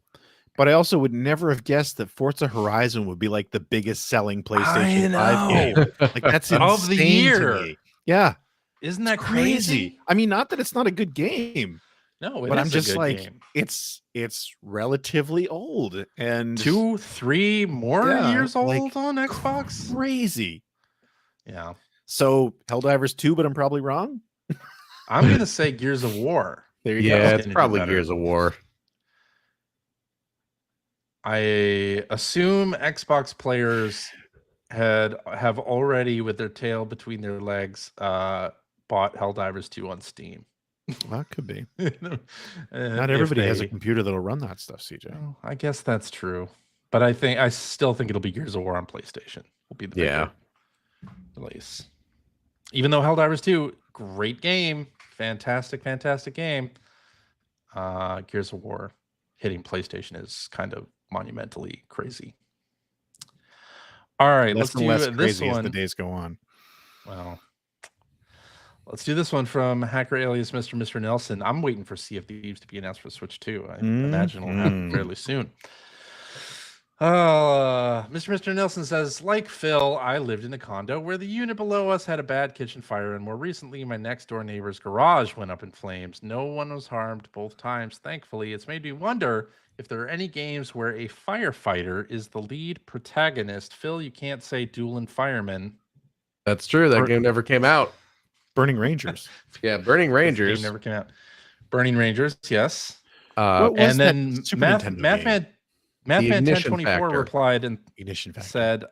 C: but I also would never have guessed that Forza Horizon would be like the biggest selling PlayStation 5 game. Like that's insane
B: of the year.
C: To me. Yeah.
B: Isn't that crazy?
C: I mean, not that it's not a good game.
B: No,
C: but I'm just like game. It's relatively old and
B: 2-3 more years old on Xbox.
C: Crazy.
B: Yeah.
C: So Helldivers 2, but I'm probably wrong.
B: I'm gonna say Gears of War.
C: There you go.
A: Yeah, it's probably Gears of War.
B: I assume Xbox players have already, with their tail between their legs, bought Helldivers 2 on Steam.
C: Well, that could be.
B: Not
C: Not everybody has a computer that'll run that stuff, CJ.
B: Well, I guess that's true. But I still think it'll be Gears of War on PlayStation. Will be the bigger release. Even though Helldivers 2, great game, fantastic game. Gears of War hitting PlayStation is kind of monumentally crazy. All right, let's do this one.
C: As the days go on.
B: Well, let's do this one from Hacker Alias Mr. Nelson. I'm waiting for Sea of Thieves to be announced for Switch 2. I imagine it'll happen fairly soon. Mr. Nelson says, like Phil, I lived in a condo where the unit below us had a bad kitchen fire, and more recently, my next door neighbor's garage went up in flames. No one was harmed both times, thankfully. It's made me wonder if there are any games where a firefighter is the lead protagonist. Phil, you can't say Dueling Fireman.
A: That's true. That game never came out.
C: Burning Rangers.
A: Yeah, Burning Rangers.
B: Game never came out. Burning Rangers, yes.
C: And then
B: Mathman 1024 replied and said,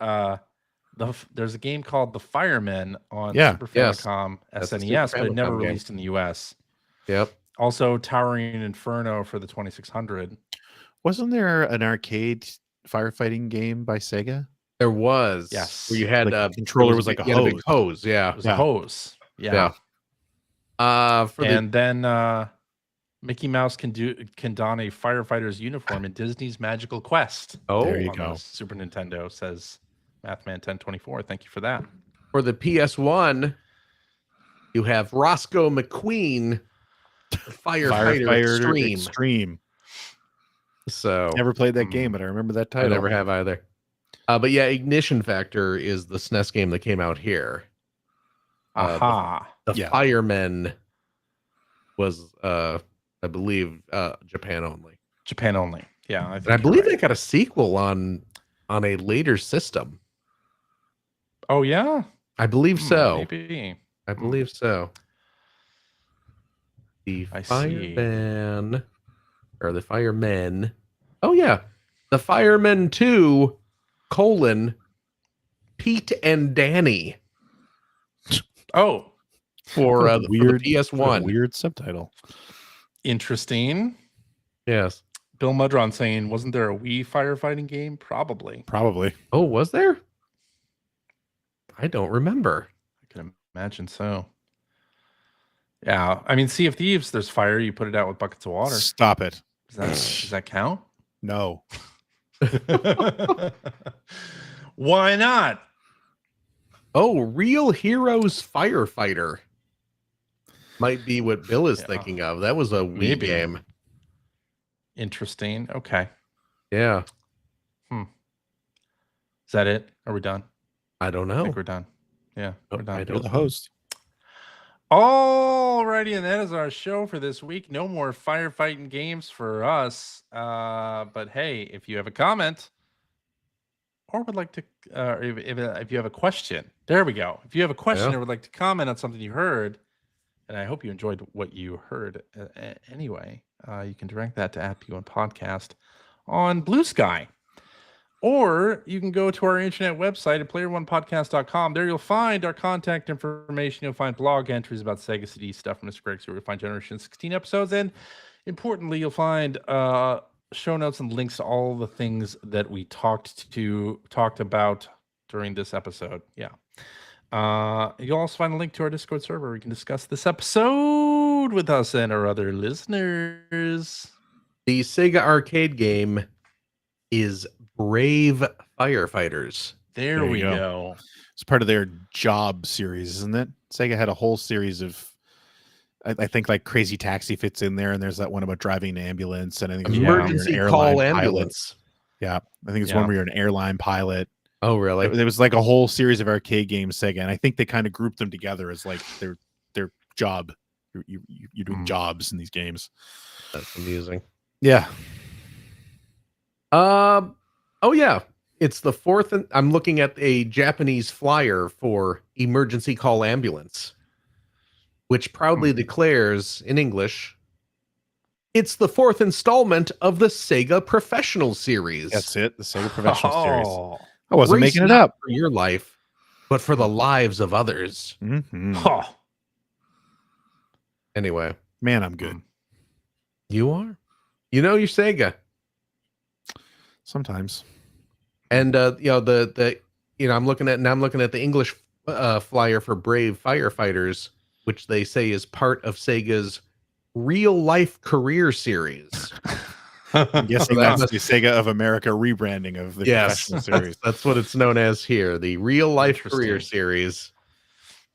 B: there's a game called The Firemen on Super Famicom SNES, but it never released in the US.
A: Yep.
B: Also, Towering Inferno for the 2600.
C: Wasn't there an arcade firefighting game by Sega?
A: There was.
B: Yes.
A: Where you had
C: a controller was like a hose.
A: Big hose. Yeah.
B: It was a hose. Yeah.
A: Then
B: Mickey Mouse can don a firefighter's uniform in Disney's Magical Quest.
A: Oh,
C: there you go.
B: Super Nintendo, says Mathman 1024. Thank you for that.
A: For the PS1, you have Roscoe McQueen, Firefighter
C: Extreme.
A: So
C: never played that game, but I remember that title.
A: I never have either. But yeah, Ignition Factor is the SNES game that came out here. The Firemen was, I believe, Japan only.
B: Japan only. Yeah,
A: I believe they got a sequel on a later system.
B: Oh yeah,
A: I believe so.
B: Maybe.
A: I believe so. The Fireman or the Firemen. Oh yeah, the Firemen 2 : Pete and Danny.
B: Oh,
A: for the PS1.
C: Weird subtitle.
B: Interesting.
A: Yes.
B: Bill Mudron saying, wasn't there a Wii firefighting game? Probably.
A: Oh, was there? I don't remember.
B: I can imagine so. Yeah. I mean, Sea of Thieves, there's fire. You put it out with buckets of water.
C: Stop it.
B: Does that count?
C: No.
B: Why not?
A: Oh, Real Heroes Firefighter might be what Bill is thinking of. That was a Wii game.
B: Interesting. Okay.
A: Yeah.
B: Is that it? Are we done?
A: I don't know.
B: I think we're done. Yeah, we're done.
C: You're the host.
B: Alrighty, and that is our show for this week. No more firefighting games for us. But hey, if you have a comment or would like to, if you have a question, there we go. If you have a question or would like to comment on something you heard, and I hope you enjoyed what you heard anyway, you can direct that to @P1 Podcast on Blue Sky. Or you can go to our internet website at player1podcast.com. There you'll find our contact information. You'll find blog entries about Sega CD stuff from Mr. Greg's. You'll find Generation 16 episodes. And importantly, you'll find show notes and links to all the things that we talked about during this episode. Yeah. You'll also find a link to our Discord server where we can discuss this episode with us and our other listeners.
A: The Sega arcade game is Brave Firefighters.
B: There we go.
C: It's part of their Job series, isn't it? Sega had a whole series of, I think, like Crazy Taxi fits in there, and there's that one about driving an ambulance, and I think
A: Emergency Call Ambulance.
C: Yeah, I think it's one where you're an airline pilot.
A: Oh, really?
C: There was like a whole series of arcade games, Sega, and I think they kind of grouped them together as like their job. You're doing jobs in these games.
A: That's amusing.
C: Yeah.
A: Oh yeah, it's the fourth. I'm looking at a Japanese flyer for Emergency Call Ambulance, which proudly declares in English, it's the fourth installment of the Sega Professional Series.
C: That's it, the Sega Professional Series. I wasn't making it up
A: for your life, but for the lives of others.
C: Mm-hmm.
A: Anyway,
C: Man, I'm good.
A: You are. You know your Sega.
C: Sometimes.
A: And I'm looking at the English flyer for Brave Firefighters, which they say is part of Sega's real life career series.
C: I'm guessing
A: So
C: that's the Sega of America rebranding of the professional series.
A: That's what it's known as here, the real life career series.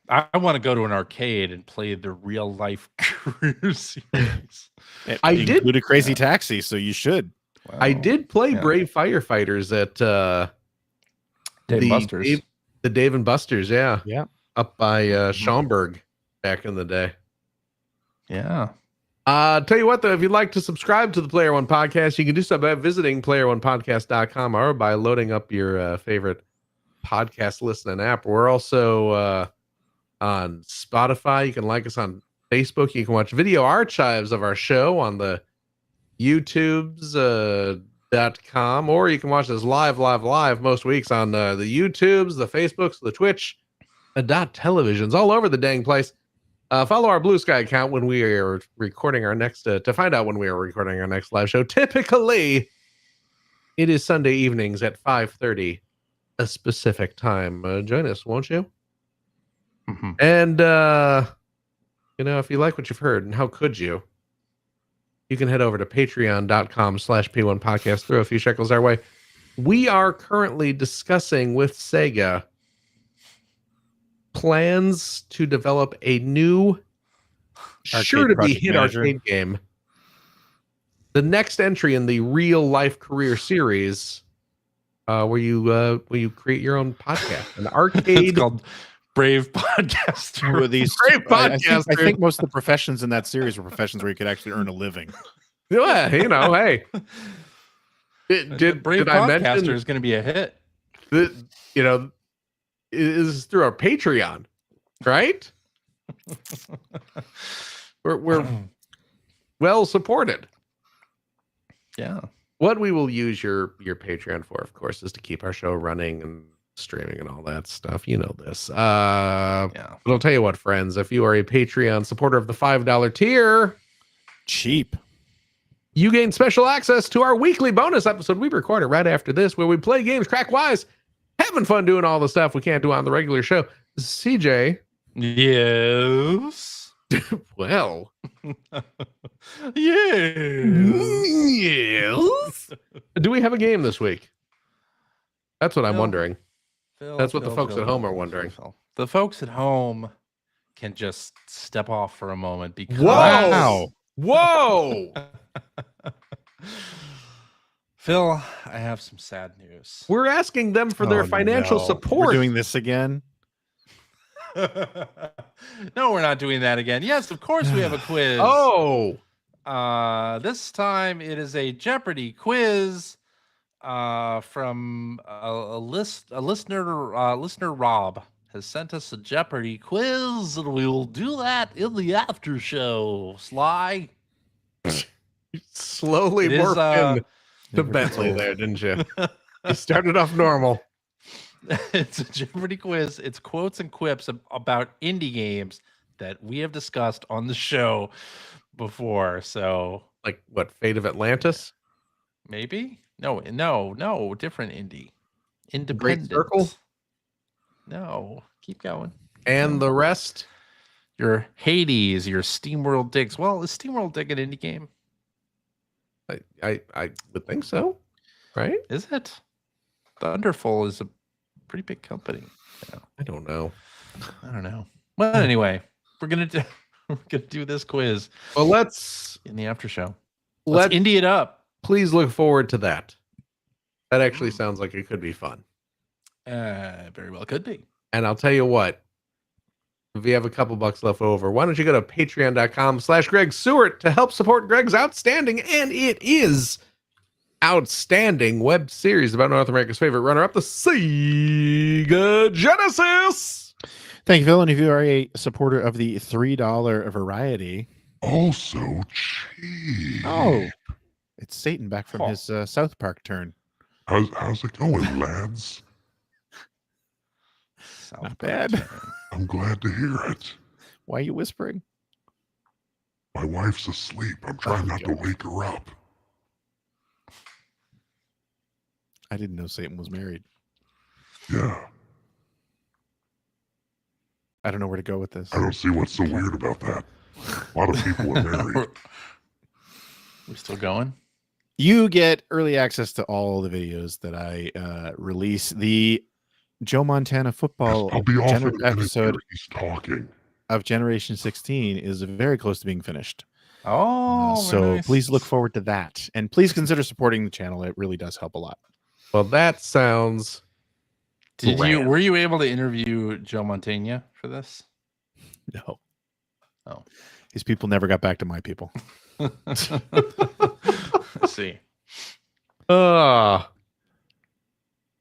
B: I want to go to an arcade and play the real life career series.
C: I include a Crazy Taxi, so you should.
B: Wow.
A: I did play Brave Firefighters at
B: Dave Buster's.
A: The Dave and Buster's, yeah. Up by Schaumburg back in the day.
B: Yeah.
A: Tell you what, though, if you'd like to subscribe to the Player One Podcast, you can do so by visiting playeronepodcast.com or by loading up your favorite podcast listening app. We're also on Spotify. You can like us on Facebook. You can watch video archives of our show on the YouTubes.com, or you can watch us live most weeks on the YouTubes, the Facebooks, the Twitch, the .televisions, all over the dang place. Follow our Blue Sky account when we are recording our next to find out when we are recording our next live show. Typically, it is Sunday evenings at 5:30, a specific time. Join us, won't you?
B: Mm-hmm.
A: And if you like what you've heard, and how could you? You can head over to patreon.com/P1 podcast. Throw a few shekels our way. We are currently discussing with Sega plans to develop a new sure-to-be-hit arcade game. The next entry in the real life career series, where you create your own podcast, an arcade.
B: It's called Brave Podcaster.
A: Brave Podcaster.
C: I think most of the professions in that series were professions where you could actually earn a living.
A: Yeah, hey.
B: Brave Podcaster is going to be a hit.
A: Is through our Patreon, right? we're well supported.
B: Yeah.
A: What we will use your Patreon for, of course, is to keep our show running and streaming and all that stuff. You know this. But I'll tell you what, friends, if you are a Patreon supporter of the $5 tier,
C: cheap,
A: you gain special access to our weekly bonus episode. We record it right after this, where we play games crack-wise, having fun doing all the stuff we can't do on the regular show. CJ.
B: Yes.
A: Well.
B: Yes.
A: Do we have a game this week? That's what I'm wondering. That's what the folks at home are wondering.
B: The folks at home can just step off for a moment because
A: Whoa!
B: Phil, I have some sad news.
A: We're asking them for their financial support.
C: We're doing this again?
B: No, we're not doing that again. Yes, of course we have a quiz. This time it is a Jeopardy quiz from a listener. Listener Rob has sent us a Jeopardy quiz, and we will do that in the after show. Sly,
A: slowly work in to Bentley there, didn't you? You started off normal.
B: It's a Jeopardy quiz. It's quotes and quips about indie games that we have discussed on the show before. So,
A: like what? Fate of Atlantis?
B: Maybe? No, different indie. Independent.
A: Great Circle?
B: No, keep going.
A: And the rest?
B: Your Hades, your SteamWorld Digs. Well, is SteamWorld Dig an indie game?
A: I would think so, right?
B: Is it? Thunderful is a pretty big company.
A: Yeah. I don't know.
B: Well, anyway, we're gonna do this quiz.
A: Well, let's
B: in the after show. Let's indie it up.
A: Please look forward to that. That actually sounds like it could be fun.
B: Very well could be.
A: And I'll tell you what, if you have a couple bucks left over, why don't you go to patreon.com/Greg Seward to help support Greg's outstanding, and it is outstanding, web series about North America's favorite runner-up, the Sega Genesis.
C: Thank you, Phil. And if you are a supporter of the $3 variety,
D: also cheap.
C: Oh, it's Satan back from his South Park turn.
D: How's it going, lads?
C: Not bad.
D: I'm glad to hear it.
C: Why are you whispering?
D: My wife's asleep. I'm trying not to wake her up.
C: I didn't know Satan was married.
D: Yeah.
C: I don't know where to go with this.
D: I don't see what's so weird about that. A lot of people are married.
B: We still going?
C: You get early access to all the videos that I release. The Joe Montana football
D: I'll be off in a minute
C: episode
D: here. He's talking.
C: of Generation 16 is very close to being finished.
B: Oh,
C: so
B: nice.
C: please look forward to that. And please consider supporting the channel. It really does help a lot.
A: Well, that sounds.
B: Were you able to interview Joe Montana for this?
C: No.
B: Oh.
C: His people never got back to my people.
B: Let's see.
A: I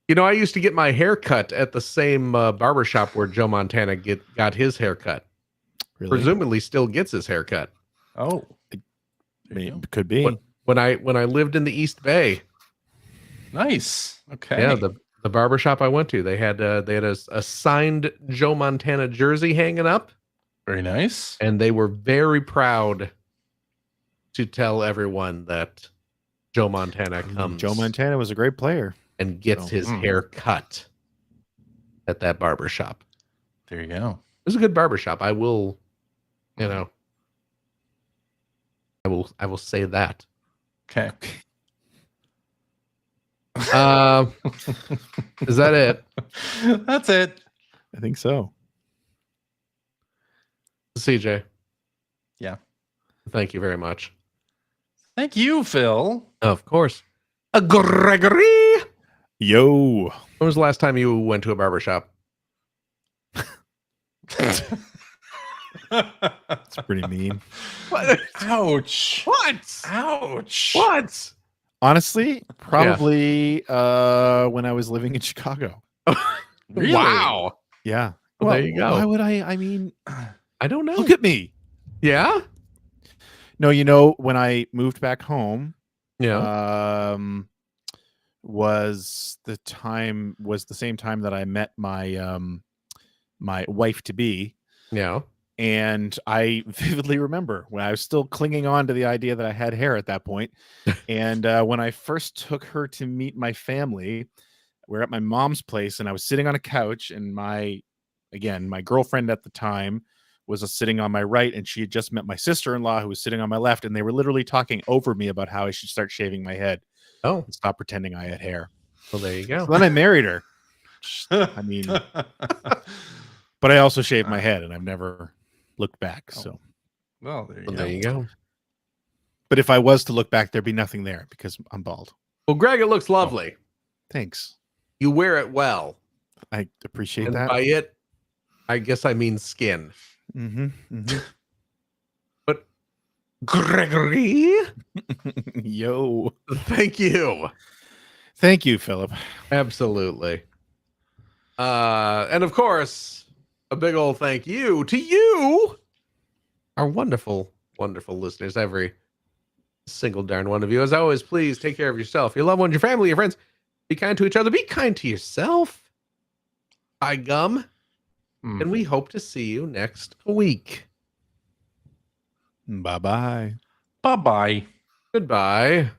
A: used to get my hair cut at the same barbershop where Joe Montana got his haircut.
C: Really?
A: Presumably still gets his haircut.
B: Oh.
C: Could be.
A: When I lived in the East Bay.
B: Nice. Okay.
A: Yeah, the barbershop I went to, they had a signed Joe Montana jersey hanging up.
B: Very nice.
A: And they were very proud to tell everyone that Joe Montana comes.
C: Joe Montana was a great player.
A: And gets his hair cut at that barbershop.
B: There you go.
A: It was a good barbershop. I will say that.
B: Okay.
A: Is that it?
B: That's it.
C: I think so.
A: CJ.
B: Yeah.
A: Thank you very much.
B: Thank you, Phil.
A: Of course. Gregory.
C: Yo.
A: When was the last time you went to a barbershop?
C: That's pretty mean.
A: What?
B: Ouch.
A: What?
B: Ouch.
A: What?
C: Honestly, probably when I was living in Chicago.
B: Really?
A: Wow.
C: Yeah.
A: Well, there you go.
C: Why would I mean,
A: I don't know.
C: look at me.
A: Yeah?
C: No, when I moved back home,
A: Yeah.
C: was the same time that I met my my wife to be.
A: Yeah.
C: And I vividly remember when I was still clinging on to the idea that I had hair at that point. And when I first took her to meet my family, we're at my mom's place and I was sitting on a couch and my girlfriend at the time was sitting on my right and she had just met my sister-in-law who was sitting on my left and they were literally talking over me about how I should start shaving my head.
A: Oh,
C: And stop pretending I had hair.
A: well, there you go.
C: So then I married her. I mean, but I also shaved my head and I've never looked back. So,
B: Well,
A: There you go.
C: but if I was to look back, there'd be nothing there because I'm bald.
A: Well, Greg, it looks lovely.
C: Thanks.
A: You wear it well.
C: I appreciate
A: And
C: that.
A: by it, I guess I mean skin. But Gregory,
C: Yo.
A: thank you.
C: Thank you, Philip.
A: Absolutely. And of course, a big old thank you to you, our wonderful, wonderful listeners, every single darn one of you. As always, please take care of yourself, your loved ones, your family, your friends. Be kind to each other. Be kind to yourself. By gum. And we hope to see you next week.
C: Bye-bye.
B: Bye-bye.
A: Goodbye.